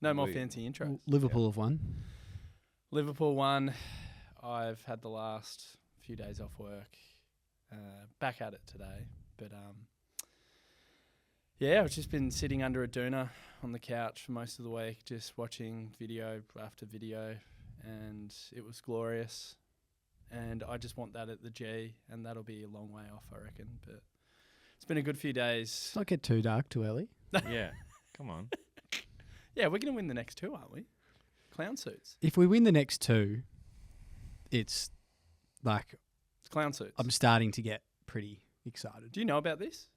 No more fancy intros. Liverpool have won. Liverpool won. I've had the last few days off work. Back at it today. But, yeah, I've just been sitting under a doona on the couch for most of the week, just watching video after video, and it was glorious. And I just want that at the G, and that'll be a long way off, I reckon. But it's been a good few days. Let's not get too dark too early. Yeah, come on. Yeah, we're going to win the next two, aren't we? Clown suits. If we win the next two, it's like It's clown suits. I'm starting to get pretty excited. Do you know about this?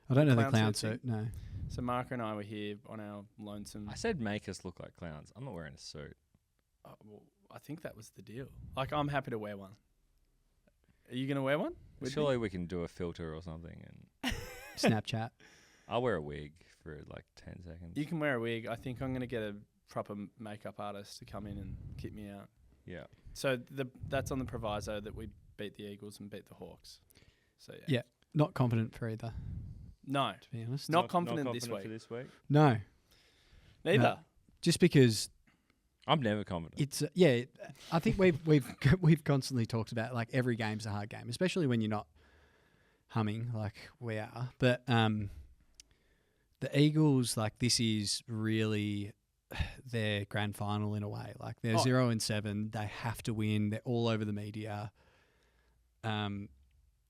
I don't know the clown clown suit suit. No. So Marca and I were here on our lonesome. I said make us look like clowns. I'm not wearing a suit. Well, I think that was the deal. Like, I'm happy to wear one. Are you going to wear one? with me? Surely we can do a filter or something, and Snapchat. I'll wear a wig for like 10 seconds. You can wear a wig. I think I'm going to get a proper makeup artist to come in and kit me out. Yeah. So that's on the proviso that we beat the Eagles and beat the Hawks. So, yeah. Yeah. Not confident for either, No. to be honest. Not confident this for week. this week. No. Neither. No. Just because I'm never confident. it's I think we've constantly talked about like every game's a hard game, especially when you're not humming like we are. But the Eagles, like, this is really their grand final in a way. Like, they're 0-7. They have to win. They're all over the media.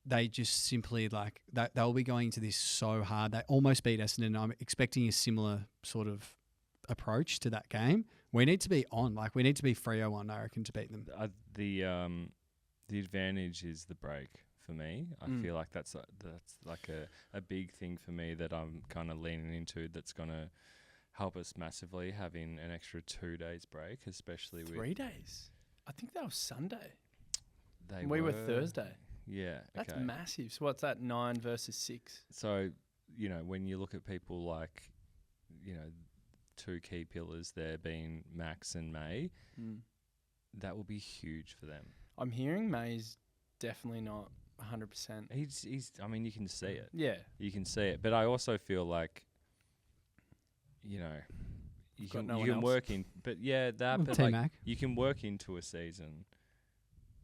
They just simply, like, they'll be going to this so hard. They almost beat Essendon. I'm expecting a similar sort of approach to that game. We need to be on. Like, we need to be 3-0-1, I reckon, to beat them. The advantage is the break for me. I feel like that's like a big thing for me that I'm kind of leaning into. That's gonna help us massively, having an extra 2 days break, especially 3 days. I think that was Sunday. We were Thursday. Yeah, That's okay. massive. So what's that, 9 versus 6? So, when you look at people like, two key pillars there being Max and May, that will be huge for them. I'm hearing May's definitely not 100%. He's. I mean, you can see it. Yeah. You can see it, but I also feel like, you Got can no one else. work in. But yeah, that. But T-Mac. you can work into a season,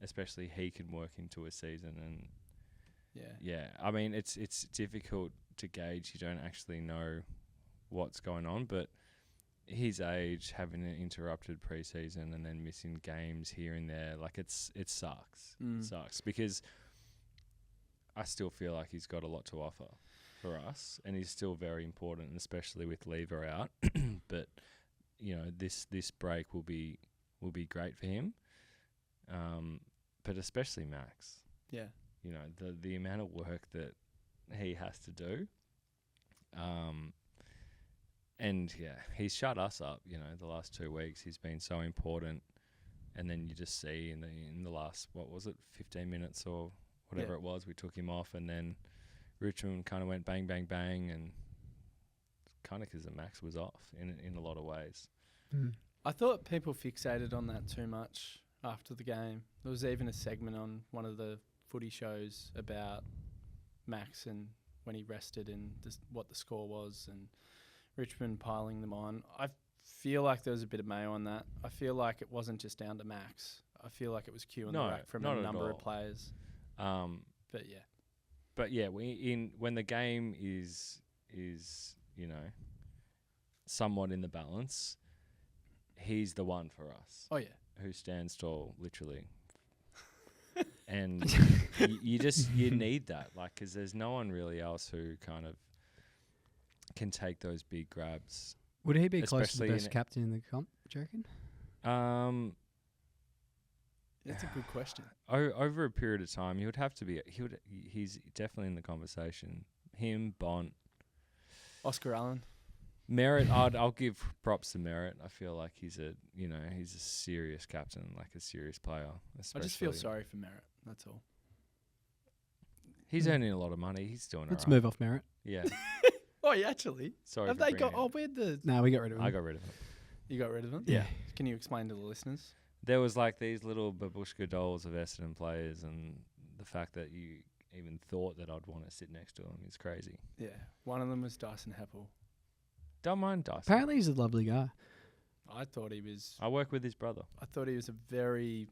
especially he can work into a season, and yeah. I mean, it's difficult to gauge. You don't actually know what's going on, but his age, having an interrupted preseason and then missing games here and there, like, it sucks. It sucks because I still feel like he's got a lot to offer for us, and he's still very important, especially with Lever out. But this break will be great for him. But especially Max. Yeah. The amount of work that he has to do. And yeah, he's shut us up. The last 2 weeks he's been so important, and then you just see in the last 15 minutes or whatever it was, we took him off, and then Richmond kind of went bang bang bang, and kind of because the Max was off in a lot of ways. I thought people fixated on that too much after the game. There was even a segment on one of the footy shows about Max and when he rested and what the score was, and Richmond piling them on. I feel like there was a bit of mayo on that. I feel like it wasn't just down to Max. I feel like it was Q on the rack from a number of players. But yeah. When the game is somewhat in the balance, he's the one for us. Oh yeah. Who stands tall, literally. And you need that, like, because there's no one really else who kind of can take those big grabs. Would he be close to the Especially best captain in the comp, do you reckon? That's a good question. Over a period of time, he would have to be. He's definitely in the conversation. Him, Bont, Oscar Allen. Merritt. I'll give props to Merritt. I feel like he's a serious captain, like a serious player. I just feel sorry for Merritt. That's all. He's earning a lot of money. He's doing. Let's move off Merritt. Yeah. Oh, yeah, actually. Sorry. Have for they bringing got? it. Oh, where'd the? No, we got rid of him. I got rid of him. You got rid of them? Yeah. Can you explain to the listeners? There was like these little babushka dolls of Essendon players, and the fact that you even thought that I'd want to sit next to him is crazy. Yeah. One of them was Dyson Heppel. Don't mind Dyson. Apparently he's a lovely guy. I thought he was. I work with his brother. I thought he was a very,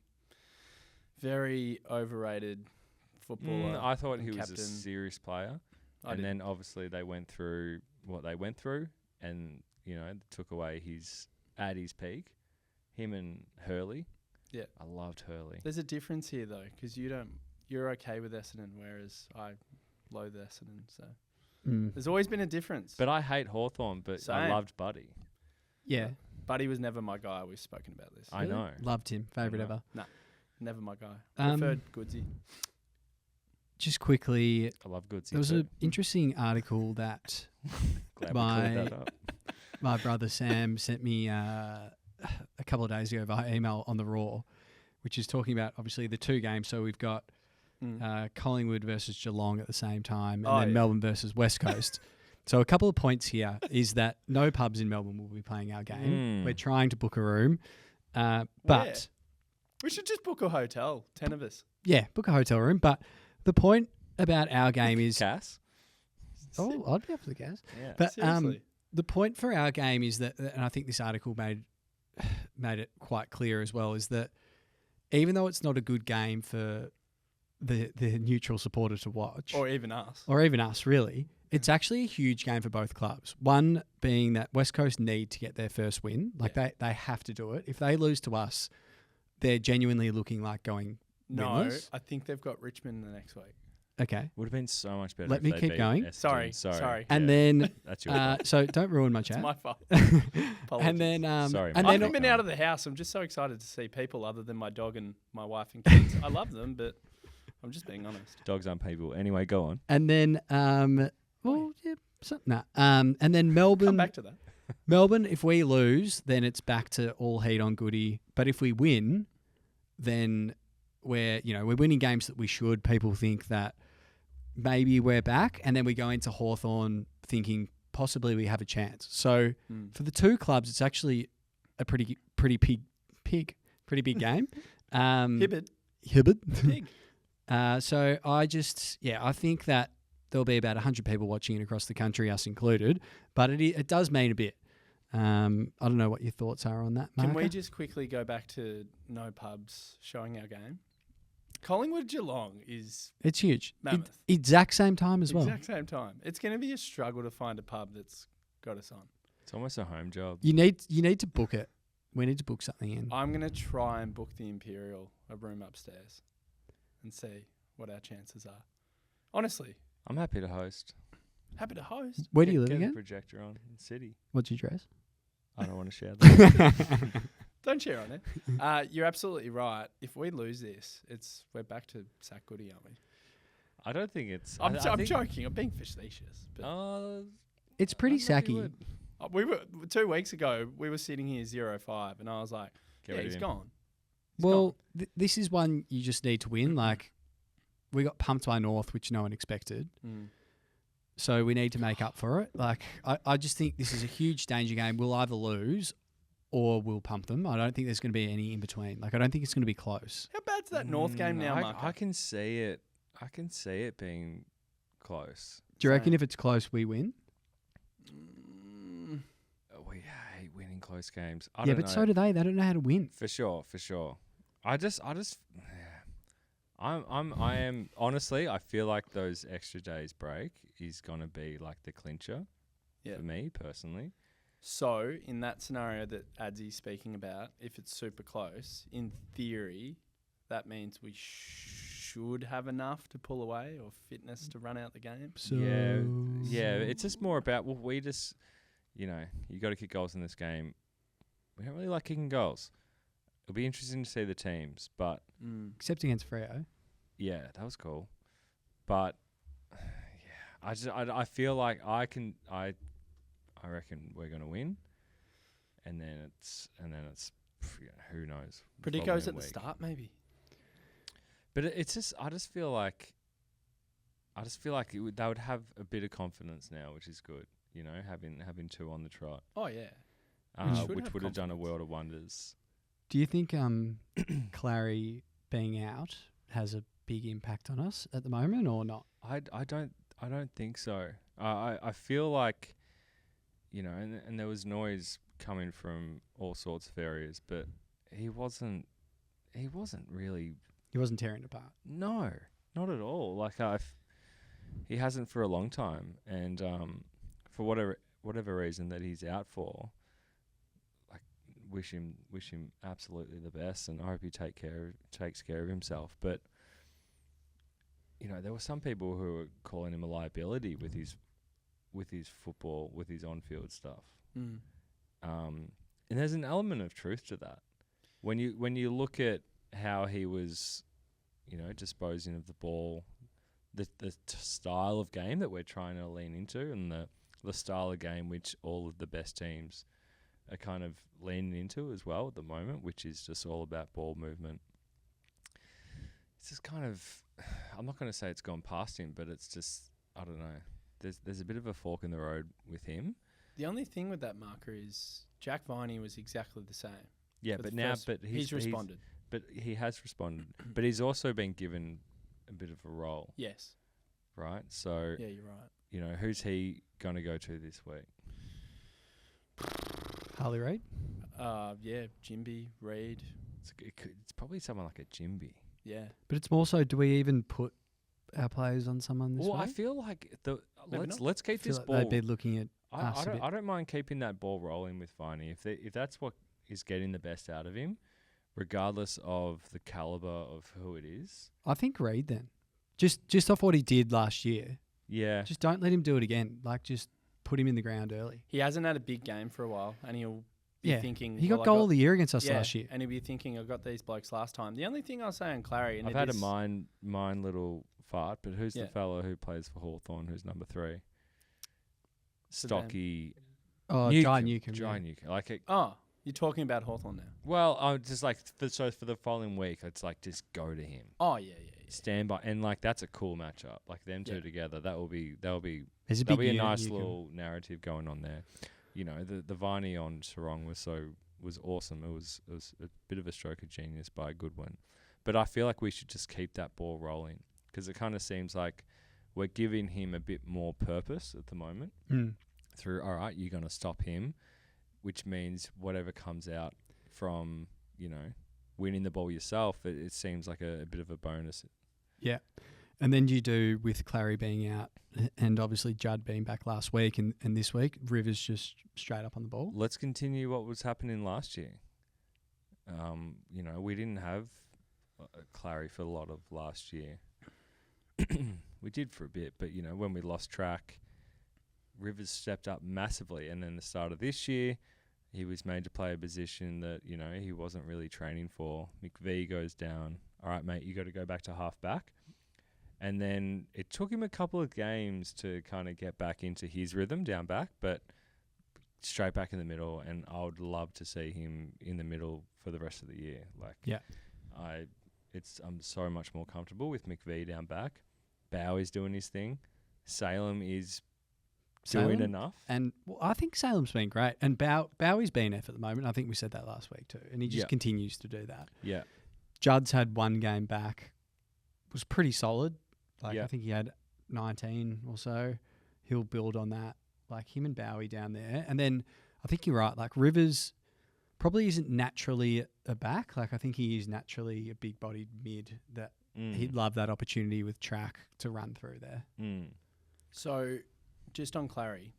very overrated footballer. I thought and he was captain. a serious player. I And didn't. then obviously they went through what they went through and, took away at his peak. Him and Hurley. Yeah. I loved Hurley. There's a difference here though, because you're okay with Essendon, whereas I loathe Essendon. So there's always been a difference. But I hate Hawthorn, but I Same. loved Buddy. Yeah. Buddy was never my guy. We've spoken about this. I know. Loved him. Favourite I know. ever. Never my guy. Um, Preferred Goodsy. Just quickly, I love Goodsy. there was too. an interesting article that Glad we my- cleared that up. my brother Sam sent me a couple of days ago via email on the Raw, which is talking about obviously the two games. So we've got Collingwood versus Geelong at the same time, and then Melbourne versus West Coast. So a couple of points here is that no pubs in Melbourne will be playing our game. We're trying to book a room, but We should just book a hotel. 10 of us. yeah, book a hotel room. But the point about our game is, Cass? I'd be up for the gas. Yeah. But Seriously. the point for our game is that, and I think this article made it quite clear as well, is that even though it's not a good game for the neutral supporter to watch, Or even us. really, it's actually a huge game for both clubs. One being that West Coast need to get their first win. Like they have to do it. If they lose to us, they're genuinely looking like going No, winless. I think they've got Richmond the next week. Okay. Would have been so much better. Let if me they keep beat going. Essendon. Sorry. And Yeah, then, that's your fault. so don't ruin my It's chat. my fault. And Apologies. then, Sorry, and mate. I've then been out of the house. I'm just so excited to see people other than my dog and my wife and kids. I love them, but I'm just being honest. Dogs aren't people. Anyway, go on. And then, and then Melbourne. Come back to that. Melbourne, if we lose, then it's back to all heat on Goody. But if we win, then we're winning games that we should. People think that maybe we're back, and then we go into Hawthorn thinking possibly we have a chance. So for the two clubs, it's actually a pretty big game. Hibbard. Pig. So I think that there'll be about 100 people watching it across the country, us included, but it does mean a bit. I don't know what your thoughts are on that, Marca. Can we just quickly go back to no pubs showing our game? Collingwood Geelong is It's huge. mammoth. Exact same time as well. Exact same time. It's going to be a struggle to find a pub that's got us on. It's almost a home job. You need to book it. We need to book something in. I'm going to try and book the Imperial, a room upstairs, and see what our chances are. Honestly, I'm happy to host. happy to host. Where do you live Get the again? projector on in the city. What's your address? I don't want to share that. Don't share on it. You're absolutely right. If we lose this, we're back to sack Goody, aren't we? I don't think it's. I'm I think, joking. I'm being facetious. But It's pretty I don't know if you sacky. would. we were 2 weeks ago. We were sitting here 0-5, and I was like, Get "Yeah, rid of he's him. gone." He's Well, gone. this is one you just need to win. Like, we got pumped by North, which no one expected. So we need to make up for it. Like, I just think this is a huge danger game. We'll either lose or we'll pump them. I don't think there's going to be any in between. Like, I don't think it's going to be close. How bad's that North game now, Mark? I can see it. I can see it being close. Do you reckon Same. if it's close, we win? We hate winning close games. I Yeah, don't but know. so do they. They don't know how to win. For sure. I am honestly. I feel like those extra days break is gonna be like the clincher Yeah. for me personally. So, in that scenario that Adzy's speaking about, if it's super close, in theory, that means we should have enough to pull away or fitness to run out the game. So Yeah. It's just more about we just, you got to kick goals in this game. We don't really like kicking goals. It'll be interesting to see the teams, but Except against Freo. yeah, that was cool. But I feel like I reckon we're gonna win, and then it's who knows. Predicos following at the week. start, maybe. But it's just I just feel like they would have a bit of confidence now, which is good. Having two on the trot, Oh, yeah. should which have would have done a confidence. world of wonders. Do you think Clary being out has a big impact on us at the moment or not? I don't think so. I feel like, and there was noise coming from all sorts of areas, but he wasn't really. He wasn't tearing it apart. No, not at all. Like he hasn't for a long time, and for whatever reason that he's out for, like wish him absolutely the best, and I hope he takes care of himself. But you know, there were some people who were calling him a liability with his football, with his on-field stuff. And there's an element of truth to that. When you look at how he was, you know, disposing of the ball, the style of game that we're trying to lean into, and the style of game which all of the best teams are kind of leaning into as well at the moment, which is just all about ball movement. It's just kind of, I'm not going to say it's gone past him, but it's just, I don't know. There's a bit of a fork in the road with him. The only thing with that marker is Jack Viney was exactly the same. Yeah, but now, he's responded. But he has responded. But he's also been given a bit of a role. Yes. Right? So, yeah, you're right. You know, who's he going to go to this week? Harley Reid? Yeah, Jimby, Reid. It's probably someone like a Jimby. Yeah. But it's more so, do we even put our players on someone this week? I feel like let's keep this ball. They'd be looking at I don't mind keeping that ball rolling with Viney if that's what is getting the best out of him, regardless of the caliber of who it is. I think Reid then, just off what he did last year. Yeah. Just don't let him do it again. Like, just put him in the ground early. He hasn't had a big game for a while, and he'll be thinking he got goal of the year against us last year, and he'll be thinking, I got these blokes last time. The only thing I'll say on Clary, and I've had a mine little fart, but who's the fellow who plays for Hawthorn, who's number 3? Stocky. Jai Newcombe. Jai Newcombe. Like it. Oh, you're talking about Hawthorn now. Well, I'm just like so for the following week, it's like just go to him. Oh yeah. Stand by, and like that's a cool matchup. Like them two together, that'll be There's a nice little narrative going on there. You know, the Viney on Sarong was awesome. It was a bit of a stroke of genius by Goodwin, but I feel like we should just keep that ball rolling because it kind of seems like we're giving him a bit more purpose at the moment. Through, all right, you're going to stop him, which means whatever comes out from, you know, winning the ball yourself, it seems like a bit of a bonus. Yeah. And then you do, with Clary being out and obviously Judd being back last week and this week, Rivers just straight up on the ball. Let's continue what was happening last year. You know, we didn't have Clary for a lot of last year. We did for a bit, but, you know, when we lost track, Rivers stepped up massively. And then the start of this year, he was made to play a position that, you know, he wasn't really training for. McVee goes down. All right, mate, you got to go back to half back. And then it took him a couple of games to kind of get back into his rhythm down back, but straight back in the middle. And I would love to see him in the middle for the rest of the year. Like, yeah, I'm so much more comfortable with McVee down back. Bowie's doing his thing. Salem is doing enough. And I think Salem's been great. And Bowie's been F at the moment. I think we said that last week too. And he just continues to do that. Yeah. Judd's had one game back. Was pretty solid. Like, I think he had 19 or so. He'll build on that. Like, him and Bowie down there. And then I think you're right. Like, Rivers probably isn't naturally a back. Like, I think he is naturally a big-bodied mid that he'd love that opportunity with track to run through there. So, just on Clary,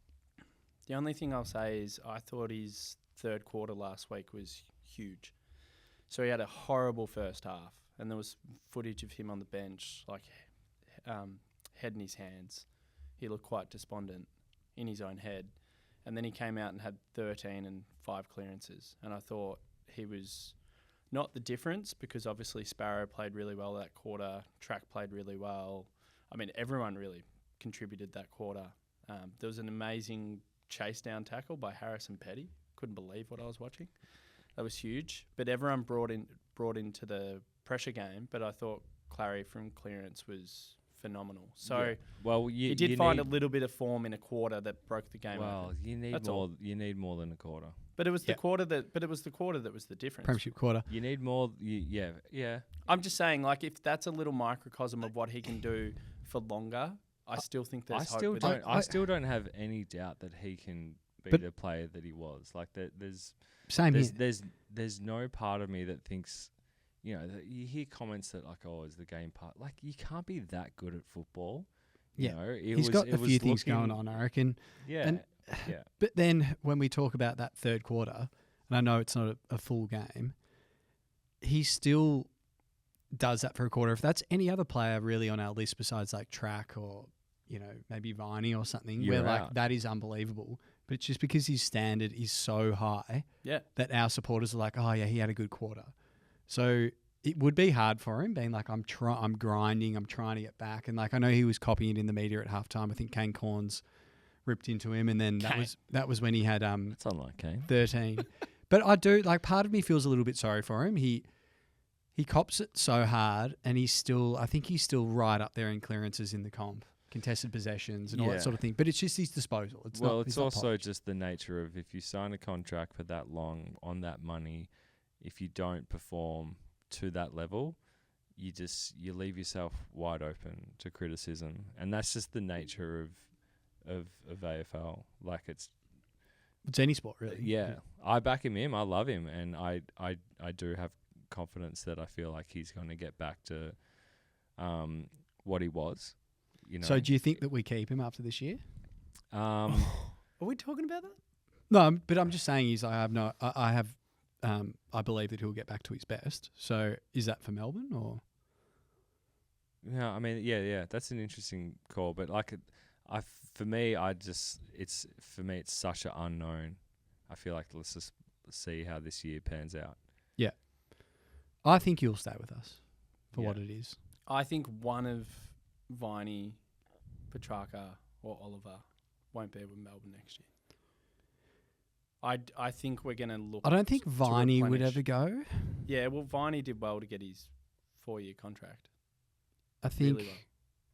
the only thing I'll say is I thought his third quarter last week was huge. So he had a horrible first half, and there was footage of him on the bench, like head in his hands. He looked quite despondent in his own head. And then he came out and had 13 and 5 clearances. And I thought he was not the difference because obviously Sparrow played really well that quarter. Track played really well. I mean, everyone really contributed that quarter. There was an amazing chase down tackle by Harrison Petty. Couldn't believe what I was watching. That was huge. But everyone brought into the pressure game. But I thought Clary from clearance was phenomenal. So he did find a little bit of form in a quarter that broke the game. Well, open. you need That's more. all. You need more than a quarter. But it was the quarter that. But it was the quarter that was the difference. Premiership quarter. You need more. Yeah. I'm just saying, like, if that's a little microcosm of what he can do for longer, I still think there's hope. I still don't have any doubt that he can be But- the player that he was. Like Same here. there's no part of me that thinks, you know, that you hear comments that like, oh, is the game part? Like, you can't be that good at football. You Yeah. know, He's got a few things going on, I reckon. Yeah, And- yeah. But then when we talk about that third quarter, and I know it's not a full game, he still does that for a quarter. If that's any other player really on our list besides like Track or, you know, maybe Viney or something, You're where like out. that is unbelievable. But it's just because his standard is so high Yeah. that our supporters are like, oh yeah, he had a good quarter. So it would be hard for him being like, I'm grinding, I'm trying to get back. And like, I know he was copying it in the media at halftime. I think Kane Corns ripped into him. And then that was when he had It's unlike Kane. 13. But I do, like, part of me feels a little bit sorry for him. He cops it so hard, and I think he's still right up there in clearances in the comp, contested possessions and all Yeah. that sort of thing. But it's just his disposal. It's It's not also polished. just the nature of, if you sign a contract for that long on that money, if you don't perform to that level, you leave yourself wide open to criticism, and that's just the nature of AFL. Like, it's any sport, really. yeah. I back him in. I love him, and I do have confidence that I feel like he's going to get back to what he was. You know. So do you think that we keep him after this year? Are we talking about that? No, but I'm just saying I believe that he'll get back to his best. So is that for Melbourne or? Yeah, I mean, yeah, that's an interesting call, but like, for me, it's such an unknown. I feel like let's just see how this year pans out. Yeah. I think he'll stay with us for Yeah. what it is. I think one of Viney, Petrarca, or Oliver won't be with Melbourne next year. I think we're going to look. I don't think to Viney would replenish. ever go. Yeah, well, Viney did well to get his 4-year contract. I think Really well.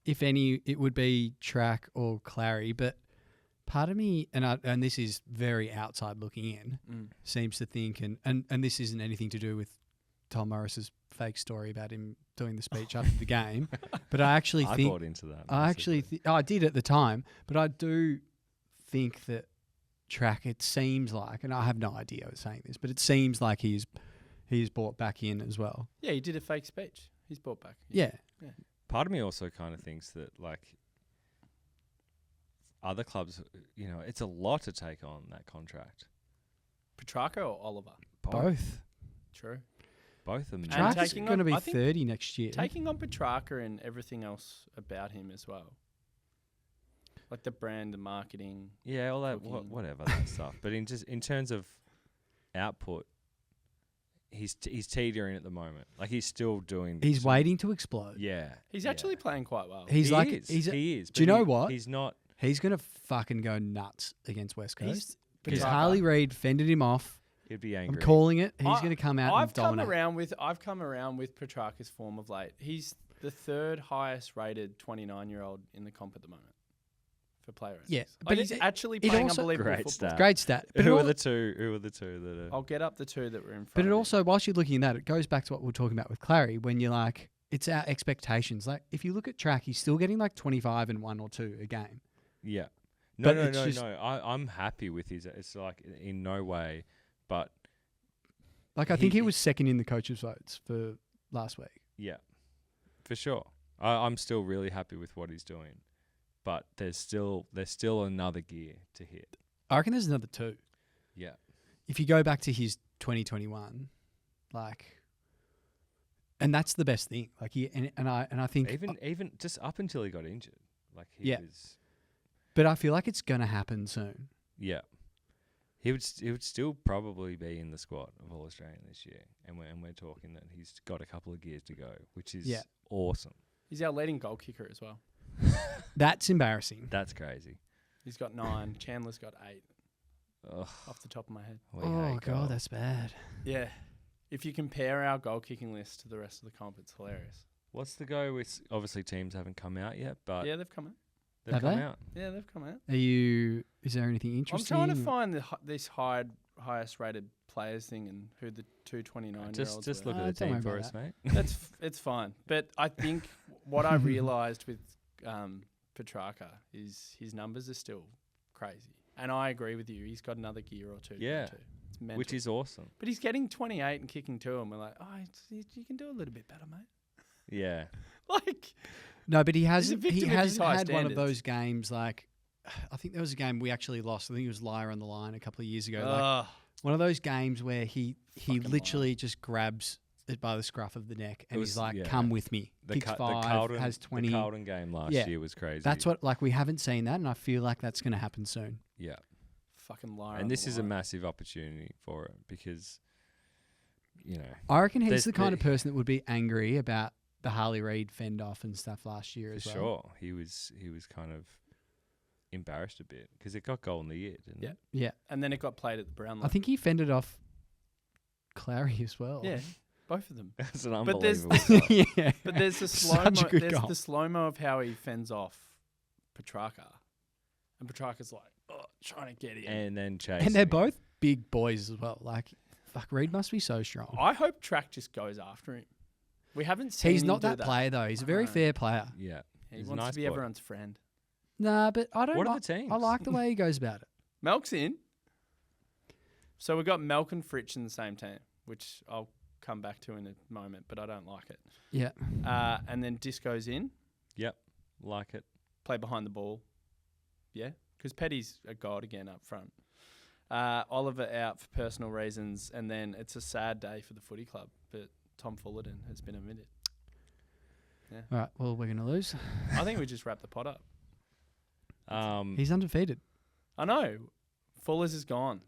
if any, it would be Track or Clary. But part of me, and this is very outside looking in, seems to think, and this isn't anything to do with Tom Morris's fake story about him doing the speech after the game, but I actually I think bought into that. I actually I did at the time, but I do think that Track, it seems like, and I have no idea I was saying this, but it seems like he's brought back in as well. Yeah, he did a fake speech. He's brought back. Yeah. Part of me also kind of thinks that, like, other clubs, you know, it's a lot to take on that contract. Petrarca or Oliver? Both. True. Both of them. And Track's taking going to on- be I think 30 next year. Taking on Petrarca and everything else about him as well. Like the brand, the marketing. Yeah, all that, Cooking. whatever that stuff. But in terms of output, he's teetering at the moment. Like, he's still doing. He's some- waiting to explode. Yeah, He's yeah. actually playing quite well. He He is. Do you but know what? He's not. He's going to fucking go nuts against West Coast. He's Because Petrarca. Harley Reid fended him off. He'd be I'm angry. calling it. He's I- going to come out I've and come dominate. around with Petrarca's form of late. He's the third highest rated 29-year-old in the comp at the moment for player ratings. Yeah, Like, but he's it- actually it playing also- unbelievable Great football. stat. Great stat. But Who it are al- the two? Who are the two that are? I'll get up the two that were in front. But it of also, whilst you're looking at that, it goes back to what we were talking about with Clary, when you're like, it's our expectations. Like, if you look at Track, he's still getting like 25 and 1 or 2 a game. Yeah. But No, it's no, just- no. I'm happy with his. It's like in no way, but Like, I think he He- was second in the coaches' votes for last week. yeah, for sure. I'm still really happy with what he's doing, but there's still another gear to hit. I reckon there's another 2. Yeah. If you go back to his 2021, like, and that's the best thing. Like, I think Even just up until he got injured, like he Yeah. was. but I feel like it's gonna happen soon. Yeah. He would still probably be in the squad of All Australian this year, and we're talking that he's got a couple of gears to go, which is Yeah. awesome. He's our leading goal kicker as well. That's embarrassing. That's crazy. He's got 9. Chandler's got 8 Ugh, off the top of my head. we Oh hate goal. god, that's bad. Yeah. If you compare our goal kicking list to the rest of the comp, it's hilarious. What's the go with? Obviously, teams haven't come out yet, but Yeah, they've come out. they've Have come they? out. Yeah, they've come out. Is there anything I'm interesting? trying to find this highest rated players thing and who the 229-year-olds Just were. look at the don't worry team for about us, mate. It's fine. But I think what I realised with Petrarca is his numbers are still crazy. And I agree with you. He's got another gear or two. Yeah. To go to. It's mental. Which is awesome. But he's getting 28 and kicking 2, and we're like, you can do a little bit better, mate. Yeah. Like, No, but he He's a hasn't. victim He of his hasn't high had one of standards. those games like. I think there was a game we actually lost. I think it was Lyre on the line a couple of years ago. Like ugh. one of those games where he Fucking literally just grabs it by the scruff of the neck and was- he's like, yeah. "Come with me." Kicks The 5, Carlton, has 20. The Carlton game last Yeah. year was crazy. That's what like we haven't seen that, and I feel like that's going to happen soon. Yeah. Fucking liar. And this is a massive opportunity for it because, you know, I reckon he's There's the kind the- of person that would be angry about the Harley Reid fend off and stuff last year for as well. sure he was kind of embarrassed a bit because it got goal in the year, didn't Yeah. it? Yeah, And then it got played at the Brownlow. I think he fended off Clary as well. Yeah, both of them. That's an But there's- unbelievable goal. yeah. But there's the slow Such a mo. good There's goal. the slow mo of how he fends off Petrarca, and Petrarca's like, trying to get in. And then chasing. And they're him. both big boys as well. Like, fuck, Reid must be so strong. I hope Track just goes after him. We haven't seen. He's him not do that player though. He's a very No. fair player. Yeah. He He's a wants nice to be boy. everyone's friend. Nah, but I don't. What are like, the teams? I like the way he goes about it. Melk's in. So we've got Melk and Fritsch in the same team, which I'll come back to in a moment, but I don't like it. Yeah. And then Disco's in, Yep. Like it. play behind the ball. Yeah, because Petty's a god again up front. Oliver out for personal reasons, and then it's a sad day for the footy club, but Tom Fullerton has been omitted. All right. Well, we're gonna lose. I think we just wrap the pot up. He's undefeated. I know. Fuller's is gone.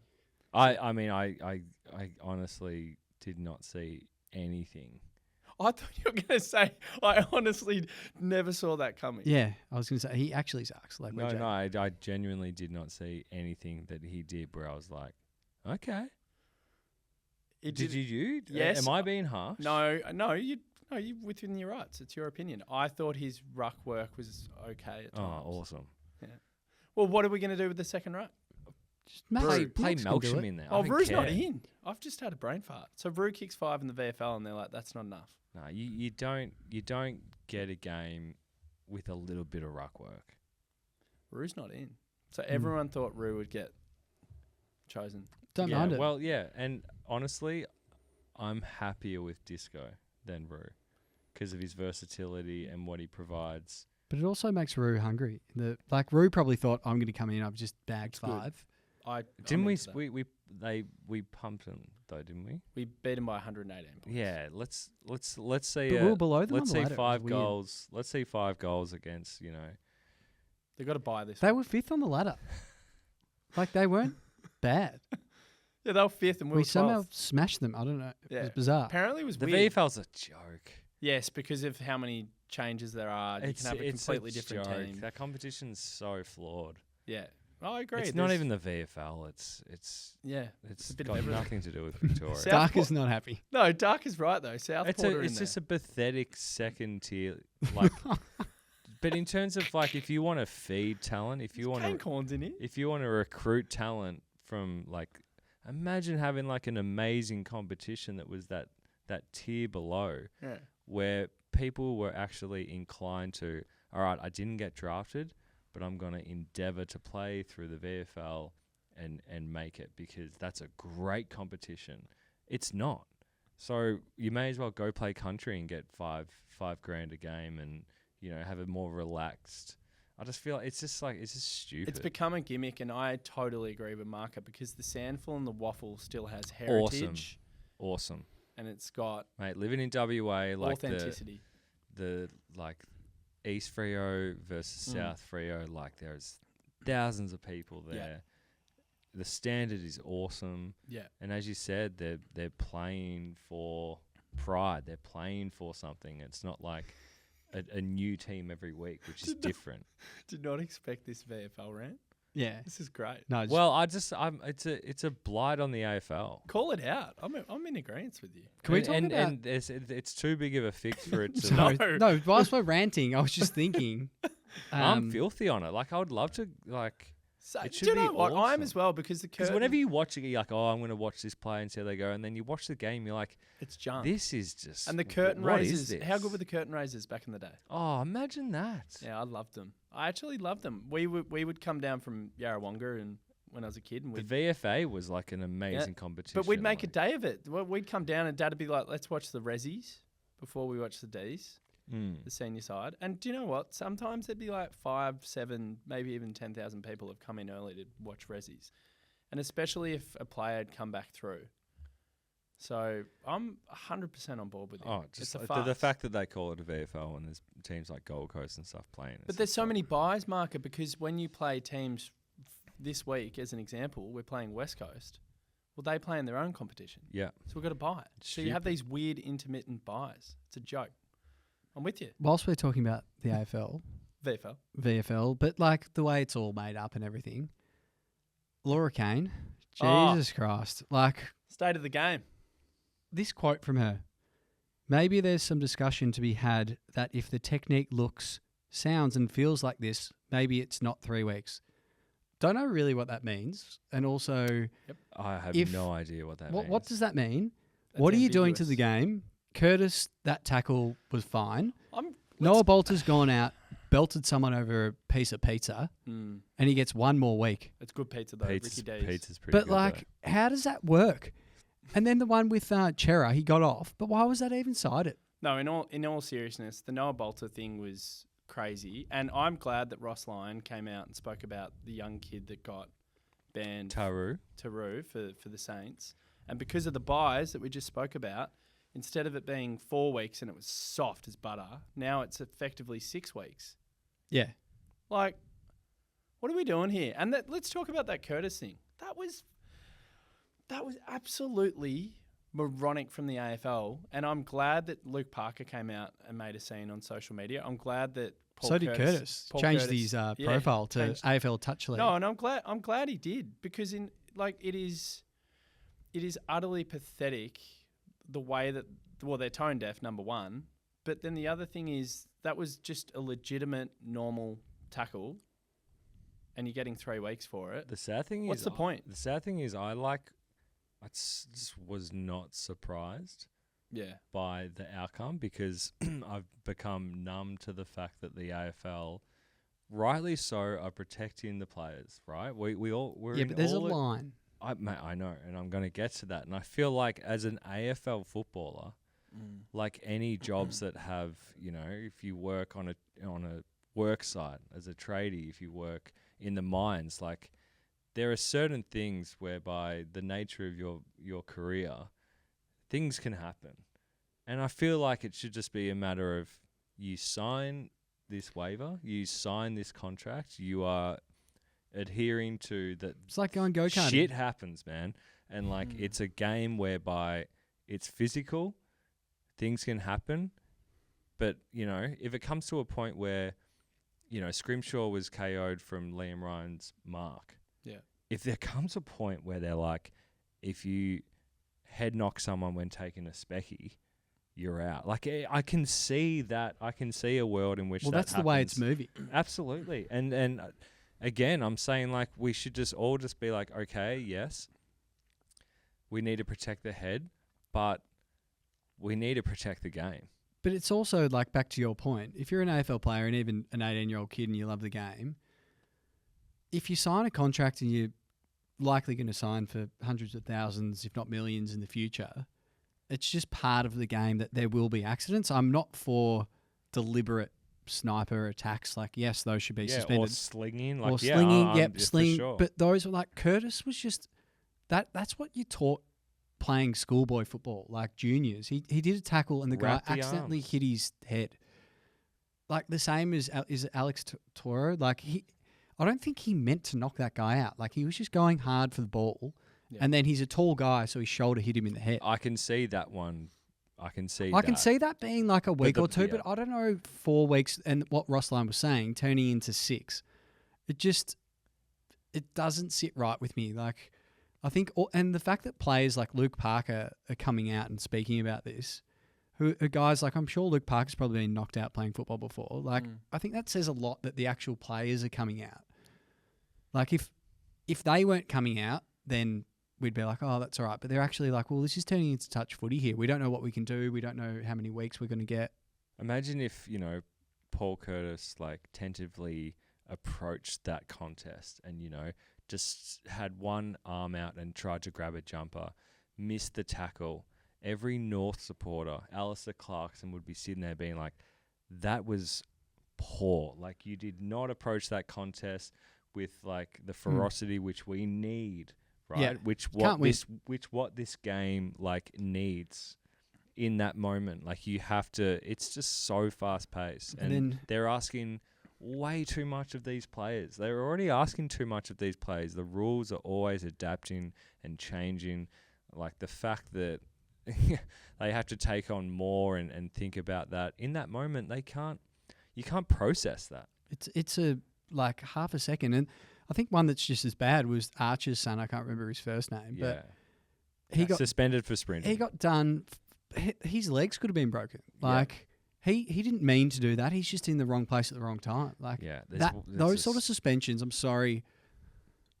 I mean, I honestly did not see anything. I thought you were going to say, I honestly never saw that coming. Yeah, I was gonna say he actually sucks. Like No, Jack. no, I genuinely did not see anything that he did where I was like, okay. It Did you? Yes. Am I being harsh? No, you within your rights. It's your opinion. I thought his ruck work was okay at times. Oh, awesome. Well, what are we going to do with the second ruck? Just Max, Play Max can do Melksham it. in there. Oh, I don't Rue's not care. in. I've just had a brain fart. So Rue kicks 5 in the VFL, and they're like, that's not enough. No, you don't get a game with a little bit of ruck work. Rue's not in. So everyone thought Rue would get chosen. Don't yeah, mind it. well, yeah, and honestly, I'm happier with Disco than Rue because of his versatility and what he provides. But it also makes Rue hungry. Rue probably thought I'm going to come in. I've just bagged good. 5. Didn't we? into that. We pumped him though, didn't we? We beat him by 118 points. Yeah. Let's say But we were below them. let's on the say ladder. It was 5 weird. goals. Let's say 5 goals against They've got to buy this. They were 5th on the ladder. Like they weren't bad. Yeah, they were 5th and we We were somehow 12th. smashed them. I don't know. It Yeah. was bizarre. Apparently it was the weird. VFL's a joke. Yes, because of how many changes there are. You can have a completely different joke. team. That competition's so flawed. Yeah. I agree. It's not There's- even the VFL. It's a bit of got everything. nothing to do with Victoria. South- Dark is not happy. No, Dark is right though. Southport are in It's there. just a pathetic second tier. Like, but in terms of like, if you want to feed talent, if you want Kane to, Corn's in it. if you want to recruit talent from like, imagine having like an amazing competition that was that tier below, Yeah. where people were actually inclined to, all right, I didn't get drafted, but I'm going to endeavour to play through the VFL and make it because that's a great competition. It's not. So you may as well go play country and get five grand a game and, have a more relaxed. I just feel like it's just stupid. It's become a gimmick, and I totally agree with Marca because the Sandful and the Waffle still has heritage. Awesome. And it's got Mate, living in WA, like authenticity. the like East Freo versus South Freo, like there's thousands of people there. Yeah. The standard is awesome. Yeah. And as you said, they're playing for pride. They're playing for something. It's not like a new team every week, which is different. Did not expect this VFL rant. Yeah. This is great. No. Well, it's a blight on the AFL. Call it out. I'm in agreement with you. Can we talk and, about? and it's too big of a fix for it to. Sorry. No. No. Whilst we're ranting, I was just thinking. I'm filthy on it. Like I would love to like. So, It do should you be know what? I'm awesome. as well because the Because curtain, whenever you watch it, you're like, oh, I'm going to watch this play and see how they go. And then you watch the game, you're like, it's junk. this is just. And the curtain what raisers. is this? How good were the curtain raisers back in the day? Oh, imagine that. Yeah, I loved them. I actually loved them. We would come down from Yarrawonga and when I was a kid. And the VFA was like an amazing competition. But we'd make a day of it. We'd come down and Dad would be like, let's watch the Rezzies before we watch the Ds, the senior side. And do you know what? Sometimes there'd be like 5, 7, maybe even 10,000 people have come in early to watch Rezzies. And especially if a player had come back through. So I'm 100% on board with it. Oh, just the fact that they call it a VFL and there's teams like Gold Coast and stuff playing. But there's so many buys, Marca, because when you play teams this week, as an example, we're playing West Coast. Well, they play in their own competition. Yeah. So we've got to buy it. So you have these weird intermittent buys. It's a joke. I'm with you. Whilst we're talking about the AFL, VFL, but like the way it's all made up and everything, Laura Kane, Jesus Christ, like state of the game. This quote from her: maybe there's some discussion to be had that if the technique looks, sounds and feels like this, maybe it's not 3 weeks. Don't know really what that means. And also, I have no idea what that means. What does that mean? That's what are you doing ambiguous. to the game? Curtis, that tackle was fine. Noah Bolter's gone out, belted someone over a piece of pizza, and he gets 1 more week. It's good pizza though, Ricky D's. Pizza's pretty But good like, how does that work? And then the one with Chera, he got off. But why was that even cited? No, in all seriousness, the Noah Bolter thing was crazy. And I'm glad that Ross Lyon came out and spoke about the young kid that got banned. Taru for the Saints. And because of the buys that we just spoke about, instead of it being 4 weeks and it was soft as butter, now it's effectively 6 weeks. Yeah. Like, what are we doing here? And let's talk about that Curtis thing. That was absolutely moronic from the AFL, and I'm glad that Luke Parker came out and made a scene on social media. I'm glad that Paul Curtis changed his profile to AFL Touch League. No, and I'm glad he did, because it is utterly pathetic the way that they're tone deaf, number one, but then the other thing is that was just a legitimate normal tackle, and you're getting 3 weeks for it. The sad thing what's the point? The sad thing is I just was not surprised by the outcome, because I've become numb to the fact that the AFL, rightly so, are protecting the players, right? We're but there's a line. I know, and I'm going to get to that. And I feel like as an AFL footballer, like any jobs that have, if you work on a work site as a tradie, if you work in the mines, like, there are certain things whereby the nature of your career, things can happen. And I feel like it should just be a matter of you sign this waiver, you sign this contract, you are adhering to that. It's like going go-karting. Shit happens, man. And like it's a game whereby it's physical, things can happen. But, if it comes to a point where, Scrimshaw was KO'd from Liam Ryan's mark. Yeah. If there comes a point where they're like, if you head knock someone when taking a specky, you're out. Like, I can see that. I can see a world in which that's happens. The way it's moving. Absolutely. And again, I'm saying, like, we should just all just be like, okay, yes, we need to protect the head, but we need to protect the game. But it's also, like, back to your point, if you're an AFL player and even an 18-year-old kid and you love the game, if you sign a contract and you're likely going to sign for hundreds of thousands, if not millions in the future, it's just part of the game that there will be accidents. I'm not for deliberate sniper attacks. Like, yes, those should be suspended. Or slinging. Like, sling. Sure. But those were like, Curtis was just, that's what you taught playing schoolboy football, like juniors. He did a tackle and the guy accidentally hit his head. Like the same as Alex Toro. Like I don't think he meant to knock that guy out. Like he was just going hard for the ball, and then he's a tall guy, so his shoulder hit him in the head. I can see that one. I can see that being like a week or two, but I don't know 4 weeks. And what Rossline was saying, turning into 6, it doesn't sit right with me. Like I think, and the fact that players like Luke Parker are coming out and speaking about this, who are guys like, I'm sure Luke Parker's probably been knocked out playing football before. Like, I think that says a lot that the actual players are coming out. Like, if they weren't coming out, then we'd be like, oh, that's all right. But they're actually like, well, this is turning into touch footy here. We don't know what we can do. We don't know how many weeks we're going to get. Imagine if, Paul Curtis, like, tentatively approached that contest and, just had one arm out and tried to grab a jumper, missed the tackle. Every North supporter, Alistair Clarkson, would be sitting there being like, that was poor. Like, you did not approach that contest with like the ferocity which we need, right? Yeah. Which what this game like needs in that moment. Like, you have to, it's just so fast paced, and then they're asking way too much of these players. They're already asking too much of these players. The rules are always adapting and changing. Like, the fact that they have to take on more and think about that in that moment, you can't process that. It's a like half a second. And I think one that's just as bad was Archer's son. I can't remember his first name, but he got suspended for sprinting. He got done. His legs could have been broken. Like, he didn't mean to do that. He's just in the wrong place at the wrong time. Like, those sort of suspensions, I'm sorry,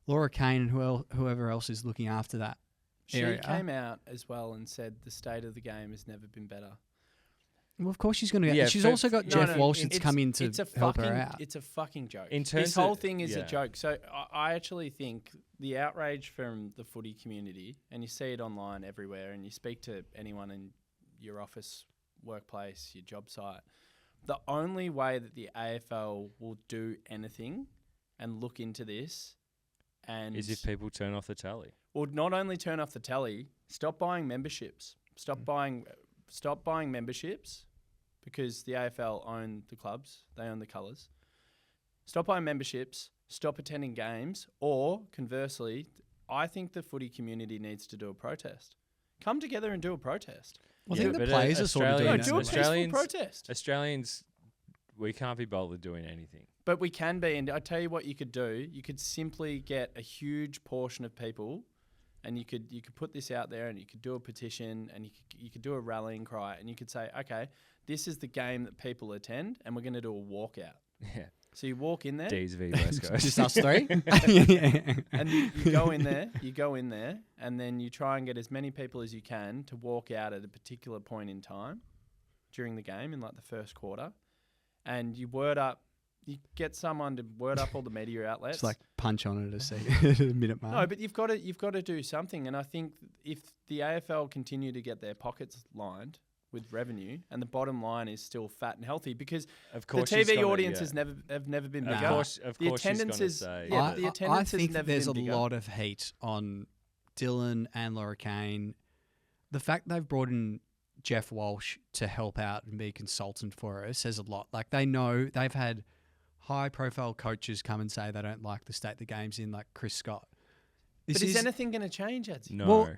Laura Kane and whoever else is looking after that area. She came out as well and said the state of the game has never been better. Well, of course she's going to. Yeah, She's also got Jeff Walsh that's come in to help her out. It's a fucking joke. This whole thing is a joke. So I actually think the outrage from the footy community, and you see it online everywhere, and you speak to anyone in your office, workplace, your job site, the only way that the AFL will do anything and look into this and is if people turn off the tally. Well, not only turn off the tally, stop buying memberships. Stop buying memberships, because the AFL own the clubs. They own the colours. Stop buying memberships. Stop attending games. Or, conversely, I think the footy community needs to do a protest. Come together and do a protest. Well, I think the players are sort of doing that. Do a peaceful protest. Australians, we can't be bothered doing anything. But we can be, and I tell you what you could do. You could simply get a huge portion of people, and you could put this out there, and you could do a petition, and you could do a rallying cry, and you could say, okay, this is the game that people attend, and we're going to do a walkout. Yeah. So you walk in there. D's v West Coast. Just us three. And you go in there, and then you try and get as many people as you can to walk out at a particular point in time during the game in like the first quarter, and you get someone to word up all the media outlets. It's like punch on it at a minute mark. No, but you've got to do something, and I think if the AFL continue to get their pockets lined with revenue, and the bottom line is still fat and healthy, because of course the TV audience have never been bigger. Of course, the attendance is. The attendance I think has never there's been bigger. a lot of heat on Dylan and Laura Kane. The fact they've brought in Jeff Walsh to help out and be a consultant for her says a lot. Like, they know they've had high-profile coaches come and say they don't like the state the game's in, like Chris Scott. But is anything going to change, Adzy? No. Well,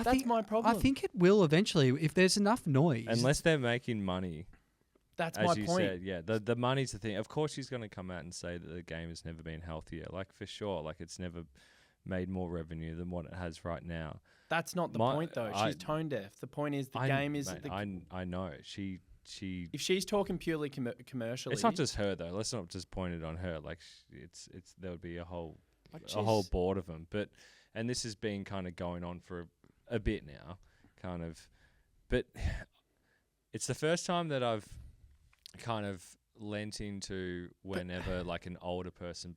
That's my problem. I think it will eventually if there's enough noise. Unless they're making money. That's as my you point. said, yeah. The money's the thing. Of course she's going to come out and say that the game has never been healthier. Like, for sure. Like, it's never made more revenue than what it has right now. That's not the point, though. She's tone deaf. The point is the game is... Mate, I know. She... If she's talking purely commercially... It's not just her, though. Let's not just point it on her. Like, it's there would be a whole board of them. And this has been kind of going on for a bit now, kind of. But it's the first time that I've kind of lent into whenever, like, an older person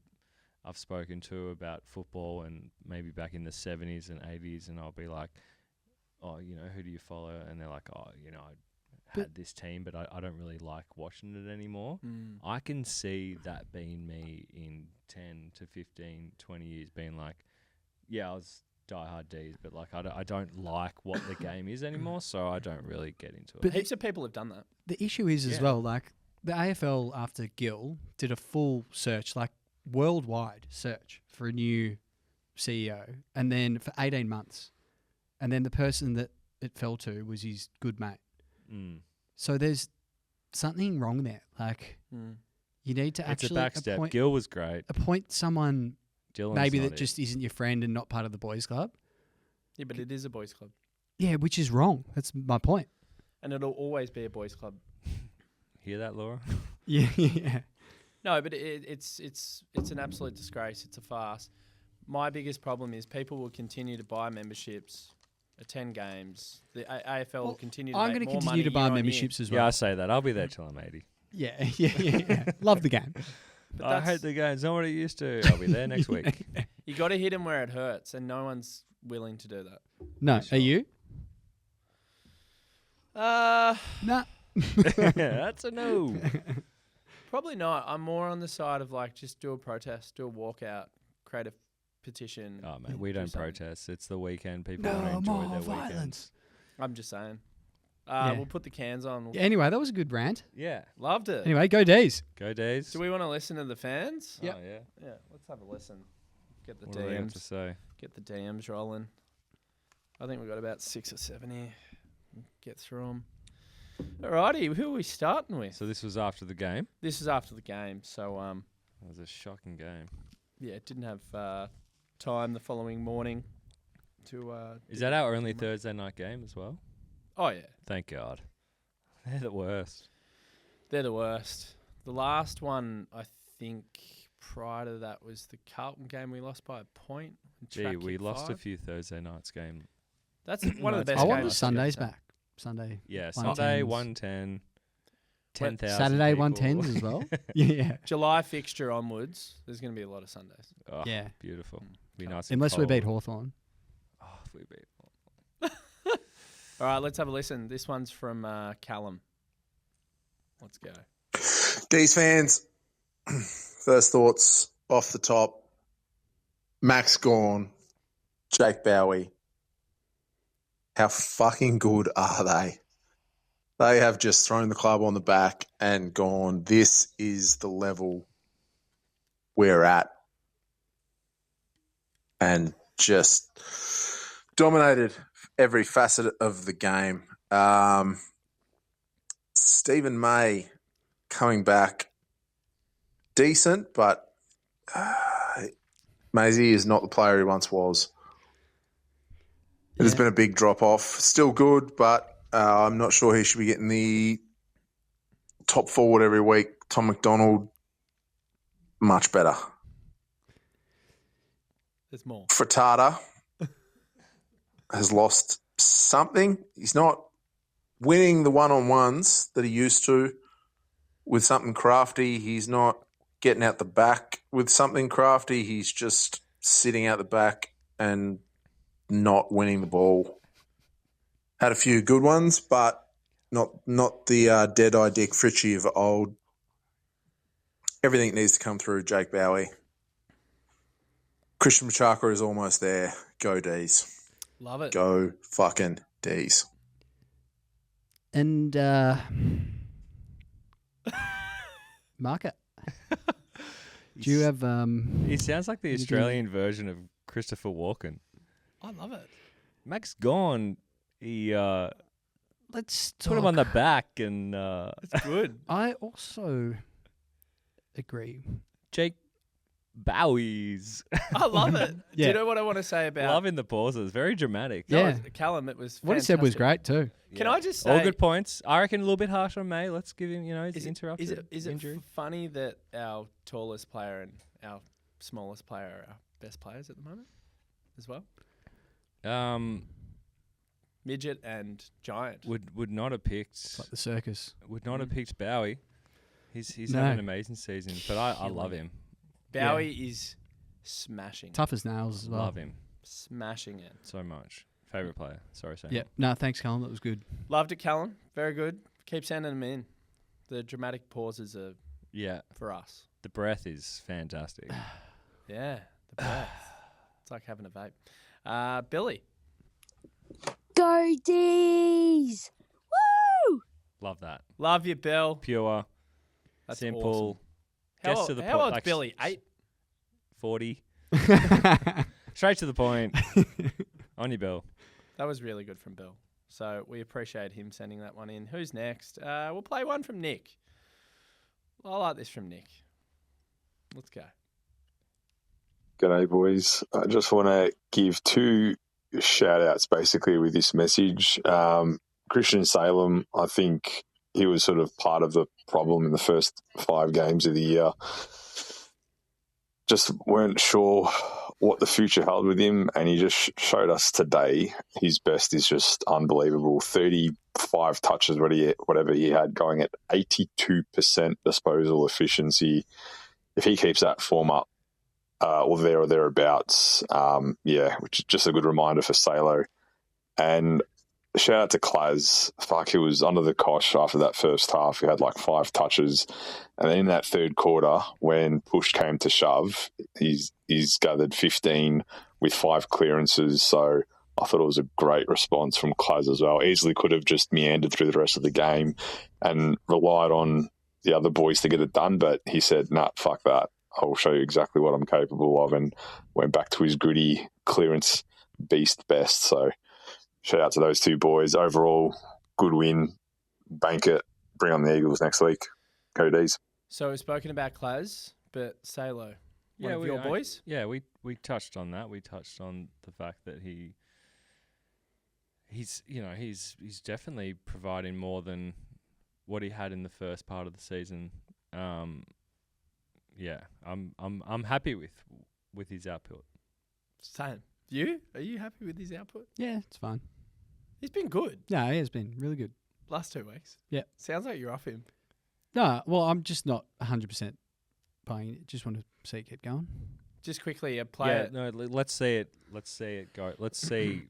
I've spoken to about football, and maybe back in the 70s and 80s, and I'll be like, oh, who do you follow? And they're like, oh, I had this team, but I don't really like watching it anymore. I can see that being me in 10 to 15, 20 years, being like, yeah, I was diehard D's, but like I don't like what the game is anymore, so I don't really get into it. But heaps of people have done that. The issue is as well, like, the AFL after Gill did a full search, like worldwide search for a new CEO, and then for 18 months. And then the person that it fell to was his good mate. So there's something wrong there. Like, you need to actually backstep. Gill was great. Appoint someone Dylan's maybe that just isn't your friend and not part of the boys' club. Yeah, but it is a boys' club. Yeah, which is wrong. That's my point. And it'll always be a boys' club. Hear that, Laura? Yeah. No, but it's an absolute disgrace. It's a farce. My biggest problem is people will continue to buy memberships, attend games. The AFL will continue to I'm make going to more continue money to buy year on memberships year. as well. Yeah, I say that. I'll be there till I'm 80. Yeah. Love the game. But I hate the game. It's not what it used to. I'll be there next week. You got to hit him where it hurts, and no one's willing to do that. No, Sure. are you? Nah. That's a no. Probably not. I'm more on the side of like just do a protest, do a walkout, create a petition. Oh, man, we do don't something. protest. It's the weekend. People No want to enjoy more their violence. weekends. I'm just saying. Yeah. We'll put the cans on. Yeah, anyway, that was a good rant. Yeah. Loved it. Anyway, go D's. Go days. Do we want to listen to the fans? Oh, Yep. yeah. Yeah, let's have a listen. Get the What do they have to DMs. say? Get the DMs rolling. I think we've got about 6 or 7 here. Get through them. Alrighty, who are we starting with? So this was after the game. This is after the game, so It was a shocking game. yeah, didn't have time the following morning to. Is that our only Thursday night game as well? Oh yeah, Thank God. They're the worst. they're the worst. The last one, I think, prior to that was the Carlton game. We lost by a point. Gee, we lost a few Thursday nights game. That's one of the best. I games. want the Sundays back. Sunday. Yeah, 110s. Sunday 110. 10,000 Saturday people. 110s as well. Yeah. July fixture onwards. There's going to be a lot of Sundays. Oh, Yeah. beautiful. Be nice. and Unless we cold. beat Hawthorn. Oh, if we beat. All right, let's have a listen. This one's from Callum. Let's go. D's fans, first thoughts off the top. Max gone. Jake Bowie. How fucking good are they? They have just thrown the club on the back and gone, this is the level we're at. And just dominated every facet of the game. Stephen May coming back decent, but Maisie is not the player he once was. There's been a big drop-off. Still good, but I'm not sure he should be getting the top forward every week. Tom McDonald, much better. There's more. Frittata has lost something. He's not winning the one-on-ones that he used to with something crafty. He's not getting out the back with something crafty. He's just sitting out the back and not winning the ball. Had a few good ones, but not the dead-eye Dick Fritchie of old. Everything needs to come through Jake Bowie. Christian Machaka is almost there. Go D's. Love it. Go fucking D's. And Marca. Do you have He sounds like the anything- Australian version of Christopher Walken. I love it. Max gone. He let's put him on the back and It's good. I also agree. Jake Bowie's. I love it. Do Yeah. you know what I want to say about Loving the pauses. Very dramatic. No, Yeah. Callum? It was What he said was fantastic. great too. Can I just All say, good points. I reckon a little bit harsh on May. Let's give him, his is interrupted it injury. funny that our tallest player and our smallest player are our best players at the moment as well? Midget and giant. Would not have picked. It's like the circus. Would not have picked Bowie. He's No. having an amazing season, but I Killing love it. him. Bowie is smashing. Tough as nails as well. Love him Smashing it. so much. Favorite player. Sorry, Sam. Yeah. No, thanks, Callum. That was good. Loved it, Callum. Very good. Keep sending them in. The dramatic pauses are Yeah. for us. The breath is fantastic. Yeah, the breath. It's like having a vape. Billy. Go D's! Woo! Love that. Love you, Bill. Pure, That's simple. awesome. Gets How, to the how point. old's like Billy? 8? 40. Straight to the point. On your bill. That was really good from Bill. So we appreciate him sending that one in. Who's next? We'll play one from Nick. I like this from Nick. Let's go. G'day, boys. I just want to give two shout-outs, basically, with this message. Christian Salem, I think he was sort of part of the problem in the first 5 games of the year. Just weren't sure what the future held with him, and he just showed us today his best is just unbelievable. 35 touches, whatever he had, going at 82% disposal efficiency. If he keeps that form up, or there or thereabouts. Which is just a good reminder for Salo. And shout out to Klaz. Fuck, he was under the cosh after that first half. He had like 5 touches. And then in that third quarter, when push came to shove, he's gathered 15 with 5 clearances. So I thought it was a great response from Klaz as well. Easily could have just meandered through the rest of the game and relied on the other boys to get it done. But he said, nah, fuck that. I'll show you exactly what I'm capable of, and went back to his gritty clearance beast best. So shout out to those 2 boys. Overall, good win. Bank it. Bring on the Eagles next week. Go D's. So we've spoken about Klaz, but Salo, one of your boys? Yeah, we touched on that. We touched on the fact that he's definitely providing more than what he had in the first part of the season. I'm happy with his output. Same. You? Are you happy with his output? Yeah, it's fine. He's been good No, he has been really good. last 2 weeks. Yeah. Sounds like you're off him. No, well, I'm just not 100% buying it. Just want to see it get going. Just quickly, a player. Yeah, no, let's see it. Let's see it go. Let's see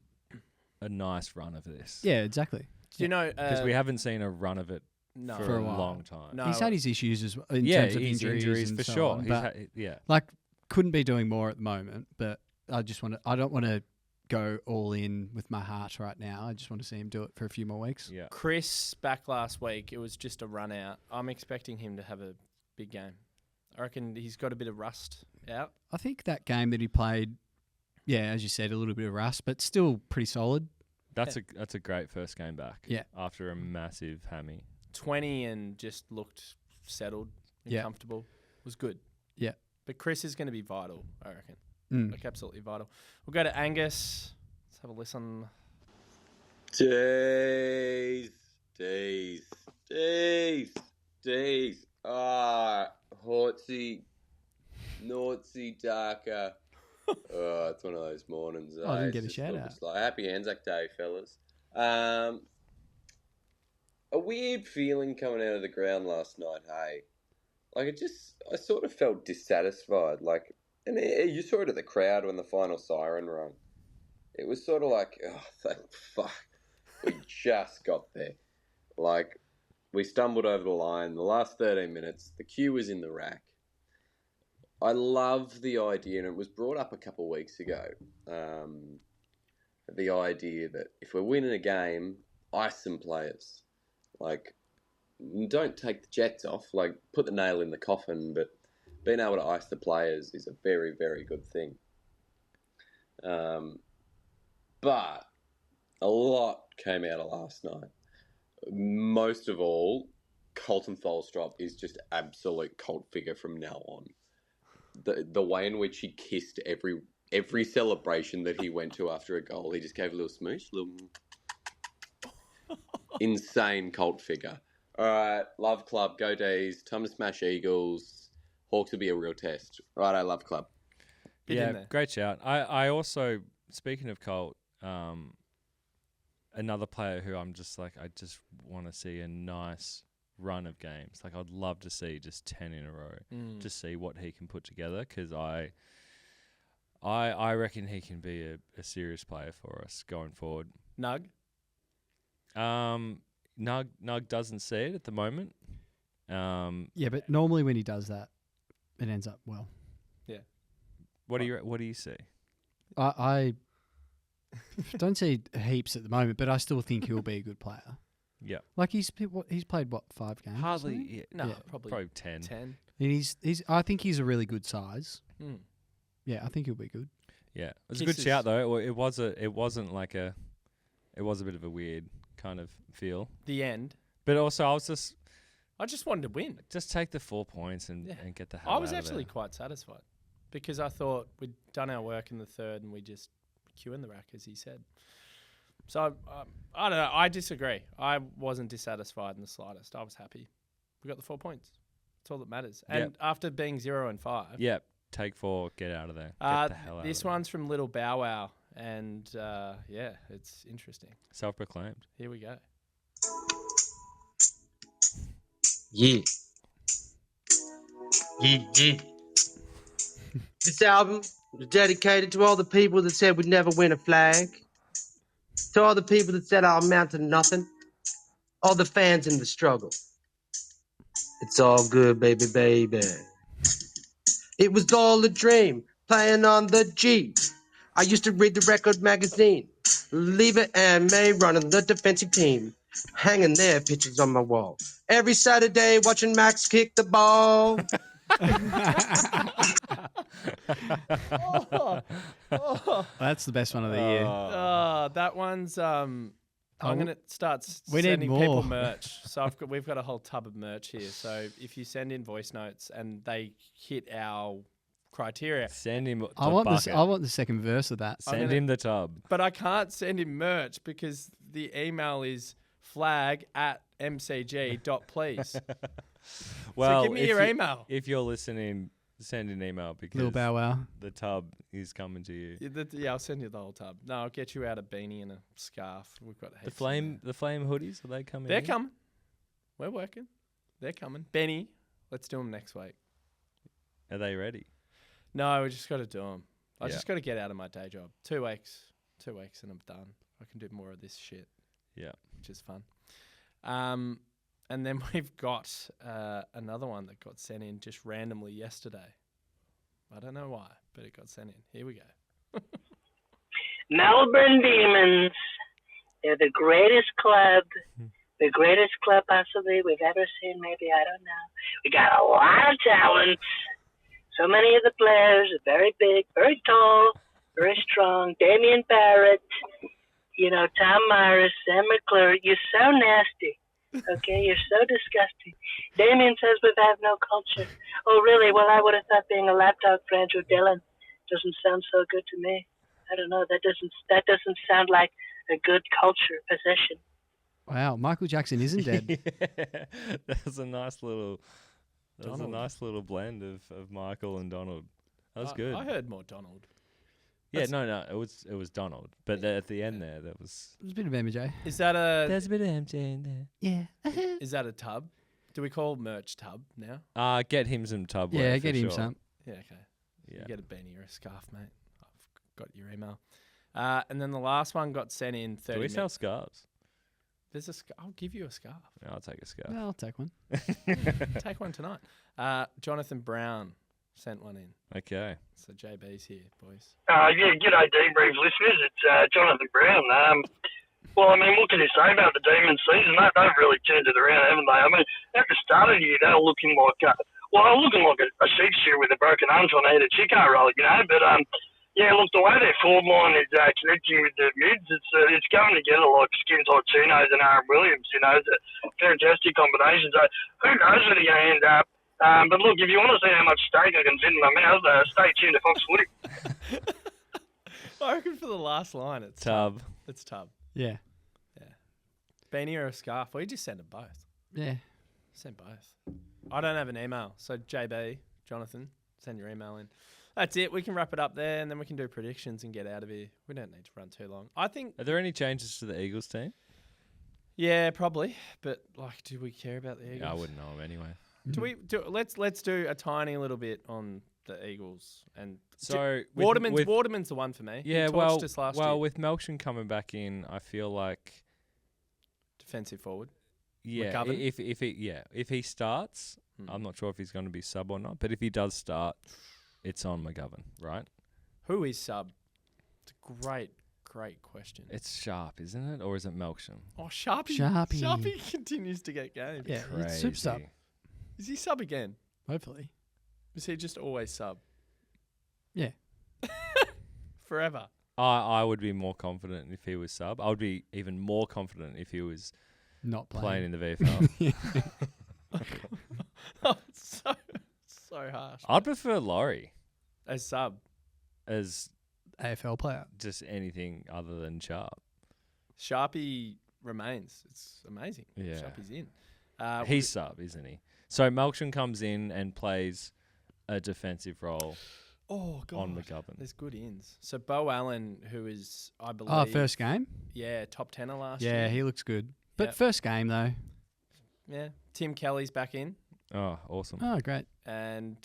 a nice run of this. Yeah, exactly. Do you know? Because we haven't seen a run of it No. for For a a while. long time. No. He's had his issues as well in yeah, terms of his injuries and for so sure. on, He's but yeah. couldn't be doing more at the moment. But I don't want to go all in with my heart right now. I just want to see him do it for a few more weeks. Yeah. Chris back last week. It was just a run out. I'm expecting him to have a big game. I reckon he's got a bit of rust out. I think that game that he played, yeah, as you said, a little bit of rust, but still pretty solid. That's a great first game back. Yeah. After a massive hammy. 20 and just looked settled and Yeah. comfortable. Was good. Yeah. But Chris is going to be vital, I reckon. Mm. Like, absolutely vital. We'll go to Angus. Let's have a listen. Jeez. Naughtsie, darker. Oh, it's one of those mornings. I didn't It's get a just shout looks out. Like, happy Anzac Day, fellas. A weird feeling coming out of the ground last night, hey? Like, I sort of felt dissatisfied. Like, and you saw it at the crowd when the final siren rang. It was sort of like, oh, thank fuck. We just got there. Like, we stumbled over the line. The last 13 minutes, the queue was in the rack. I love the idea, and it was brought up a couple of weeks ago, the idea that if we're winning a game, ice some players. Like, don't take the Jets off, like, put the nail in the coffin, but being able to ice the players is a very, very good thing. But a lot came out of last night. Most of all, Colton Tholstrup is just absolute cult figure from now on. The way in which he kissed every celebration that he went to after a goal, he just gave a little smooch, insane cult figure. All right, Love Club, go D's. Time to smash Eagles. Hawks will be a real test. Right, I Love Club. Bit in Yeah, there. great shout. I also, speaking of Colt, another player who I'm just like, I just want to see a nice run of games. Like, I'd love to see just 10 in a row, just see what he can put together, because I reckon he can be a serious player for us going forward. Nug. Nug doesn't see it at the moment. Yeah, but normally when he does that, it ends up well. What do you see? I don't see heaps at the moment, but I still think he'll be a good player. Yeah, Like he's played 5 games? or something? hardly. Yeah, No, Yeah. probably 10. 10. And he's I think he's a really good size. Mm. Yeah, I think he'll be good. Yeah, it was a good Kisses. shout though. It was a bit of a weird kind of feel, The end. but also I just wanted to win. just take the 4 points and Yeah. get the hell I was out of actually there. quite satisfied because I thought we'd done our work in the third and we just queue in the rack, as he said. So, I don't know. I disagree. I wasn't dissatisfied in the slightest. I was happy. We got the 4 points. That's all that matters. And after being 0 and 5, Yeah, take 4, get out of there. Get the hell out this of there. one's from Little Bow Wow. And, yeah, it's interesting. Self-proclaimed. Here we go. Yeah. Yeah, yeah. This album is dedicated to all the people that said we'd never win a flag, to all the people that said I'll amount to nothing, all the fans in the struggle. It's all good, baby, baby. It was all a dream, playing on the G. I used to read the record magazine, leave it and May running the defensive team, hanging their pictures on my wall. Every Saturday watching Max kick the ball. That's the best one of the year. That one's I'm gonna start We need sending more. people merch. So we've got a whole tub of merch here. So if you send in voice notes and they hit our criteria, Send him the I want bucket. this. I want the second verse of that. Send him the tub. but I can't send in merch because the email is flag@mcg.please. Well, so give me if your you- email. If you're listening, send an email because Little Bow Wow. the tub is coming to you. Yeah, I'll send you the whole tub. No, I'll get you out a beanie and a scarf. We've got The heaps in flame hoodies, are they coming? there. in? They're coming. We're working. They're coming. Benny, let's do them next week. Are they ready? No, we just got to do them. I Yeah. just got to get out of my day job. 2 weeks. 2 weeks and I'm done. I can do more of this shit. Yeah. Which is fun. And then we've got another one that got sent in just randomly yesterday. I don't know why, but it got sent in. Here we go. Melbourne Demons. They're the greatest club possibly we've ever seen, maybe, I don't know. We got a lot of talent. So many of the players are very big, very tall, very strong. Damien Barrett, Tom Myers, Sam McClure. You're so nasty. Okay, you're so disgusting. Damien says we have no culture. Oh, really? Well, I would have thought being a lapdog for Andrew Dillon doesn't sound so good to me. I don't know. That doesn't sound like a good culture position. Wow, Michael Jackson isn't dead. Yeah. That was a nice little blend of Michael and Donald. That was good. I heard more Donald. Yeah, no, it was Donald. But at the end there was There's a bit of MJ. Is that a there's a bit of MJ in there. Yeah. is that a tub? Do we call merch tub now? Get him some tub wear. Yeah, for get him sure. some. Yeah, okay. Yeah. You get a beanie or a scarf, mate. I've got your email. And then the last one got sent in 30 Do we sell minutes. scarves? There's I'll give you a scarf. No, I'll take a scarf. Well, I'll take one. Take one tonight. Jonathan Brown sent one in. Okay. So JB's here, boys. G'day DeeBrief listeners. It's Jonathan Brown. Well, I mean, what can you say about the Demons season? They've really turned it around, haven't they? I mean, at the start of the year, they were looking like a sheep shoe with a broken arm trying to hit a Chico roll, But look, the way their forward line is connecting with the mids, it's going together like skins like Chinos and Aaron Williams. It's a fantastic combination. So who knows where they're going to end up? But look, if you want to see how much steak I can fit in my mouth, stay tuned to Fox Footy. I reckon for the last line, it's Tub. It's tub. Yeah. Beanie or a scarf. Or you just send them both. Yeah. Send both. I don't have an email. So JB, Jonathan, send your email in. That's it. We can wrap it up there and then we can do predictions and get out of here. We don't need to run too long. I think. Are there any changes to the Eagles team? Yeah, probably. But do we care about the Eagles? Yeah, I wouldn't know them anyway. Let's do a tiny little bit on the Eagles and So Waterman's the one for me. Yeah, He torched us last year. with Melksham coming back in, I feel like Defensive forward. yeah, McGovern? if he starts, I'm not sure if he's going to be sub or not, but if he does start, it's on McGovern, right? Who is sub? It's a great question. It's Sharp, isn't it, or is it Melksham? Oh, Sharpie. Sharpie. Sharpie continues to get games. Yeah, Crazy. it's super sub. Is he sub again? Hopefully. Is he just always sub? Yeah. Forever. I would be more confident if he was sub. I would be even more confident if he was Not playing in the playing. VFL. Oh, it's so harsh. I'd prefer Laurie As sub. as AFL player. just anything other than Sharp. Sharpie remains. It's amazing. Yeah. Sharpie's in. He's sub, isn't he? So Melksham comes in and plays a defensive role Oh, God. on McGovern. There's good ins. So Bo Allen, who is, I believe... Oh, first game? Yeah, top tenner last year. Yeah, he looks good. But Yep. first game, though. Yeah. Tim Kelly's back in. Oh, awesome. Oh, great. And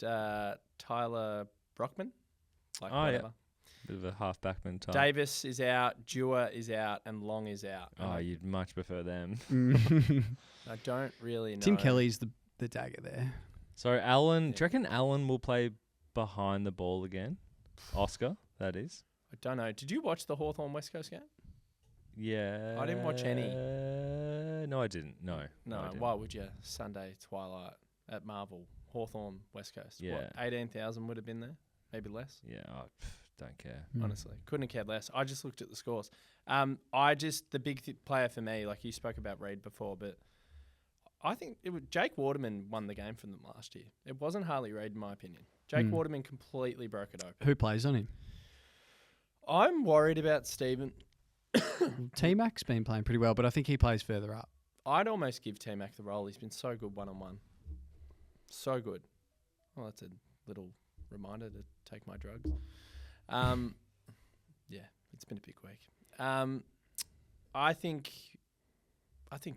Tyler Brockman. Like Oh, yeah. whatever. Bit of a half-backman type. Davis is out, Dewar is out, and Long is out. Oh, you'd much prefer them. I don't really know. Tim Kelly's the dagger there. So, Allen, do you reckon Allen will play behind the ball again? Oscar, that is. I don't know. Did you watch the Hawthorn West Coast game? Yeah. I didn't watch any. No, I didn't. No. No, I didn't. why would you? Sunday twilight at Marvel, Hawthorn West Coast. Yeah. What, 18,000 would have been there, maybe less. Yeah, I don't care. Honestly, couldn't have cared less. I just looked at the scores. The big player for me, like you spoke about Reid before, but I think Jake Waterman won the game from them last year. It wasn't Harley Reid, in my opinion. Jake Waterman completely broke it open. Who plays on him? I'm worried about Stephen. T-Mac's been playing pretty well, but I think he plays further up. I'd almost give T-Mac the role. He's been so good one-on-one. So good. Well, that's a little reminder to take my drugs. Yeah, it's been a big week. I think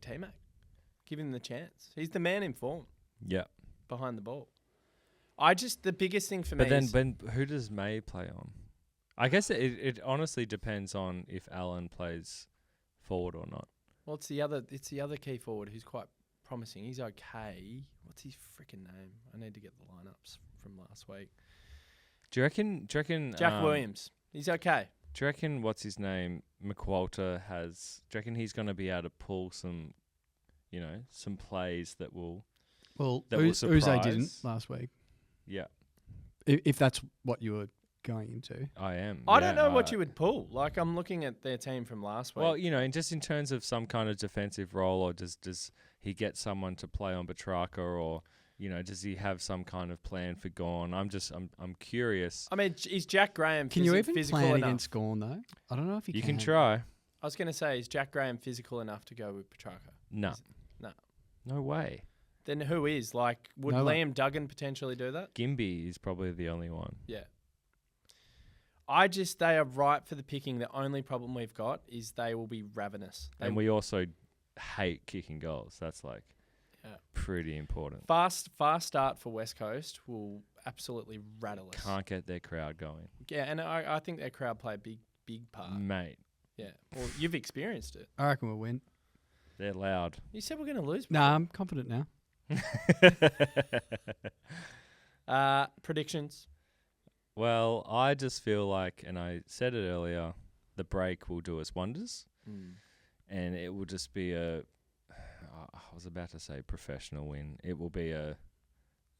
T-Mac. Give him the chance. He's the man in form. Yeah. Behind the ball. The biggest thing for me But then who does May play on? I guess it honestly depends on if Allen plays forward or not. Well, it's the other key forward who's quite promising. He's okay. What's his freaking name? I need to get the lineups from last week. Do you reckon Jack Williams. He's okay. Do you reckon what's his name? McWalter has. Do you reckon he's going to be able to pull some plays that will. Well, surprise? Uze didn't last week. Yeah. If that's what you were going into. I am. I don't know what you would pull. Like, I'm looking at their team from last week. Well, just in terms of some kind of defensive role, or does he get someone to play on Petrarca, or does he have some kind of plan for Gawn? I'm curious. I mean, is Jack Graham Can you even physical plan enough? against Gawn though? I don't know if you can try. I was going to say, is Jack Graham physical enough to go with Petrarca? No. No way. Then who is? Like, would Liam Duggan potentially do that? Gimby is probably the only one. Yeah. They are ripe for the picking. The only problem we've got is they will be ravenous. And we also hate kicking goals. That's pretty important. Fast start for West Coast will absolutely rattle us. Can't get their crowd going. Yeah, and I think their crowd play a big part. Mate. Yeah. Well, you've experienced it. I reckon we'll win. They're loud. You said we're going to lose. Nah, I'm confident now. Predictions? Well, I just feel like, and I said it earlier, the break will do us wonders. And it will just be I was about to say professional win. It will be a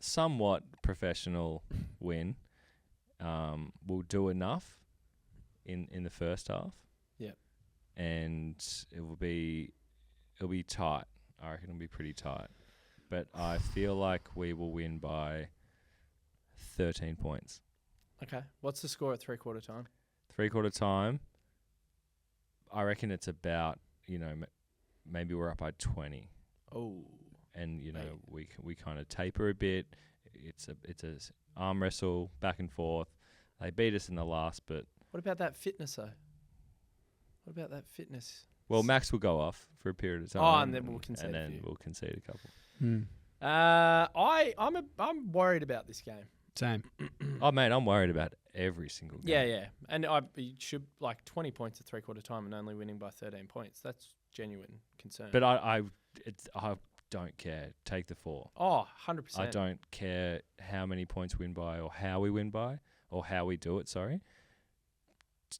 somewhat professional win. We'll do enough in the first half. Yep. And it'll be tight. I reckon it'll be pretty tight. But I feel like we will win by 13 points. Okay. What's the score at three-quarter time? Three-quarter time, I reckon it's about, maybe we're up by 20. Oh. And, we kind of taper a bit. It's a arm wrestle, back and forth. They beat us in the last, but... What about that fitness, though? What about that fitness? Well, Max will go off for a period of time. Oh, and then we'll concede and a then few. we'll concede a couple. I'm worried about this game. Same. Oh, mate, I'm worried about every single game. Yeah. And you should, 20 points at three-quarter time and only winning by 13 points. That's genuine concern. But I don't care. Take the 4. Oh, 100%. I don't care how many points we win by or how we win by or how we do it, sorry.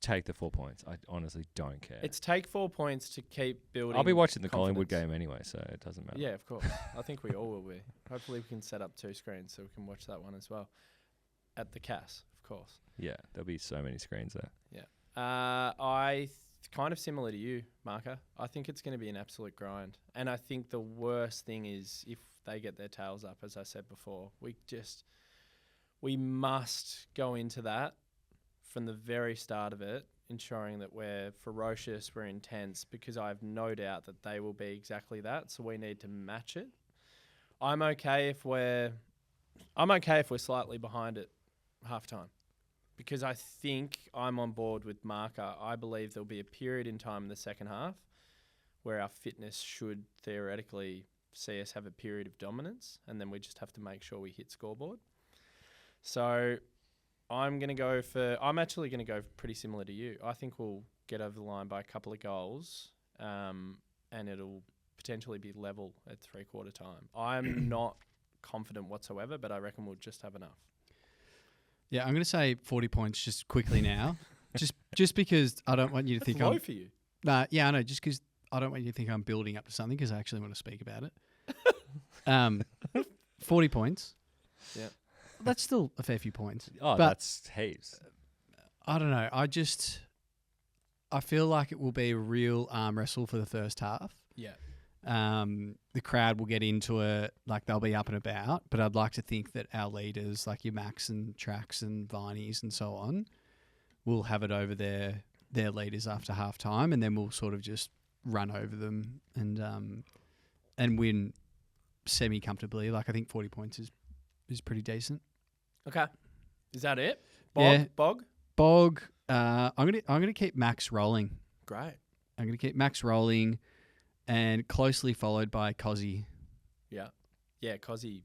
Take the 4 points. I honestly don't care. It's take 4 points to keep building. I'll be watching the confidence. Collingwood game anyway, so it doesn't matter. Yeah, of course. I think we all will be. Hopefully we can set up 2 screens so we can watch that one as well. At the Cass, of course. Yeah, there'll be so many screens there. Yeah. Kind of similar to you, Marca. I think it's going to be an absolute grind. And I think the worst thing is if they get their tails up, as I said before. We must go into that from the very start of it, ensuring that we're ferocious, we're intense, because I have no doubt that they will be exactly that. So we need to match it. I'm okay if we're slightly behind at halftime, because I think I'm on board with Marca. I believe there'll be a period in time in the second half where our fitness should theoretically see us have a period of dominance, and then we just have to make sure we hit scoreboard. So I'm actually going to go pretty similar to you. I think we'll get over the line by a couple of goals, and it'll potentially be level at 3/4 time. I'm not confident whatsoever, but I reckon we'll just have enough. Yeah, I'm going to say 40 points just quickly now. just because I don't want you to think low for you. Nah, yeah, I know. Just because I don't want you to think I'm building up to something, because I actually want to speak about it. 40 points. Yeah. That's still a fair few points. Oh, but that's heaps. I don't know. I feel like it will be a real arm wrestle for the first half. Yeah. The crowd will get into it, like they'll be up and about, but I'd like to think that our leaders, like your Max and Trax and Vineys and so on, will have it over their leaders after half time, and then we'll sort of just run over them and win semi comfortably. Like I think 40 points is pretty decent. Okay. Is that it? Yeah. Bog? I'm gonna keep Max rolling. Great. I'm gonna keep Max rolling, and closely followed by Cozzy. Yeah. Yeah, Cozzy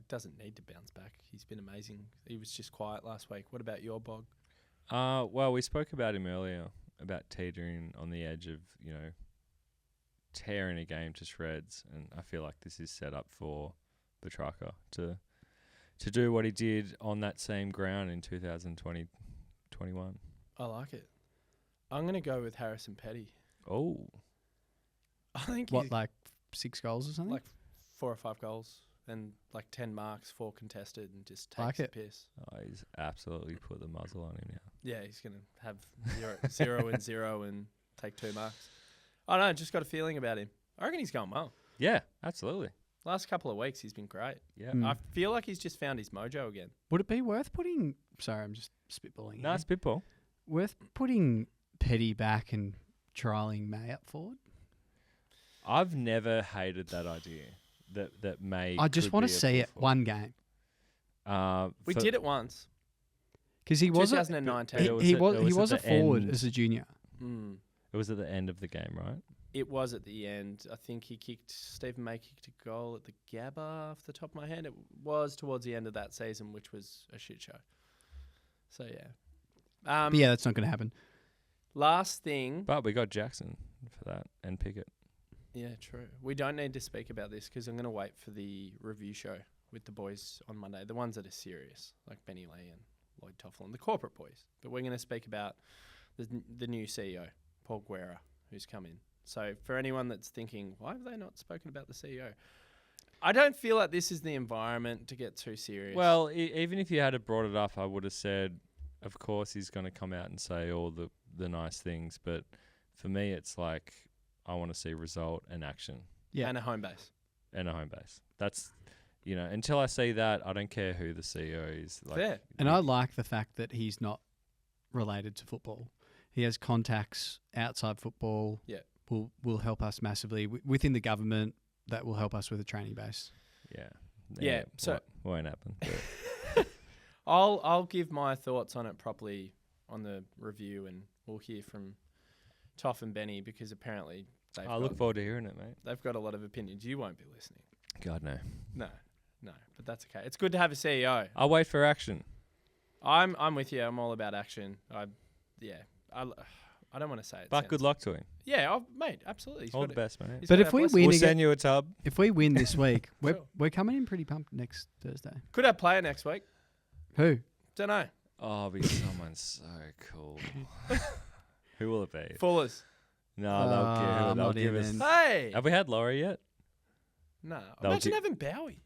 doesn't need to bounce back. He's been amazing. He was just quiet last week. What about your Bog? Well, we spoke about him earlier, about teetering on the edge of, tearing a game to shreds, and I feel like this is set up for the trucker to do what he did on that same ground in 2020-21. I like it. I'm going to go with Harrison Petty. Oh. I think What, like 6 goals or something? like 4 or 5 goals and like 10 marks, 4 contested, and just takes Like the it. piss. Oh, he's absolutely put the muzzle on him now. Yeah, he's going to have 0 and 0 and take 2 marks. I don't know, just got a feeling about him. I reckon he's going well. Yeah, absolutely. Last couple of weeks, he's been great. Yeah. Mm. I feel like he's just found his mojo again. Would it be worth putting... Sorry, I'm just spitballing. Nice here. spitball. Worth putting Petty back and trialling May up forward? I've never hated that idea. That May. I just could want be to a see it full one game. We did it once. Because he wasn't... 2019. He It was a at the forward end. as a junior. Mm. It was at the end of the game, right? It was at the end. I think Stephen May kicked a goal at the Gabba off the top of my head. It was towards the end of that season, which was a shit show. So, yeah. But yeah, that's not going to happen. Last thing. But we got Jackson for that and Pickett. Yeah, true. We don't need to speak about this because I'm going to wait for the review show with the boys on Monday, the ones that are serious, like Benny Lee and Lloyd Toffel, the corporate boys. But we're going to speak about the new CEO, Paul Guerra, who's come in. So for anyone that's thinking, why have they not spoken about the CEO? I don't feel like this is the environment to get too serious. Well, even if you had brought it up, I would have said, of course, he's going to come out and say all the nice things. But for me, it's like I want to see result and action. Yeah. And a home base. That's, until I see that, I don't care who the CEO is. Like, fair. And I like the fact that he's not related to football. He has contacts outside football. Yeah. Will help us massively within the government. That will help us with a training base. Yeah. So won't happen. I'll give my thoughts on it properly on the review, and we'll hear from Toff and Benny because apparently I look forward to hearing it, mate. They've got a lot of opinions. You won't be listening. God no. No, but that's okay. It's good to have a CEO. I'll wait for action. I'm with you. I'm all about action. I don't want to say it. But good luck to him. Yeah, mate, absolutely. All the best, mate. But if we win, we'll send you a tub. If we win this week, Sure. we're coming in pretty pumped next Thursday. Could have player next week. Who? Don't know. Oh, be someone so cool. Who will it be? Fullers. No, they'll give us. Hey. Have we had Laurie yet? No. They'll Imagine having Bowie.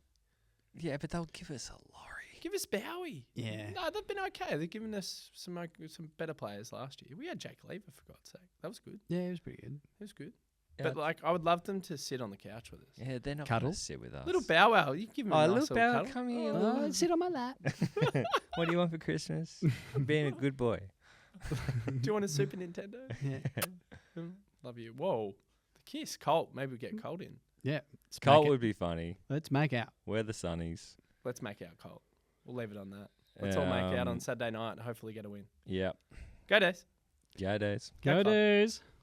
Yeah, but they'll give us a Laurie. Give us Bowie. Yeah. No, they've been okay. They've given us some better players last year. We had Jake Lever, for God's sake. That was good. Yeah, it was pretty good. It was good. Yeah. But I would love them to sit on the couch with us. Yeah, they're not Cuddle? going to sit with us. Little Bow Wow. You can give him a nice little Bow, cuddle. come here. Sit on my lap. What do you want for Christmas? I'm being a good boy. Do you want a Super Nintendo? Yeah. Love you. Whoa. The kiss. Colt. Maybe we get Colt in. Yeah. Colt would be funny. Let's make out. We're the Sunnies. Let's make out Colt. We'll leave it on that. Let's all make out on Saturday night and hopefully get a win. Yeah. Go Days. Go Days. Go Days.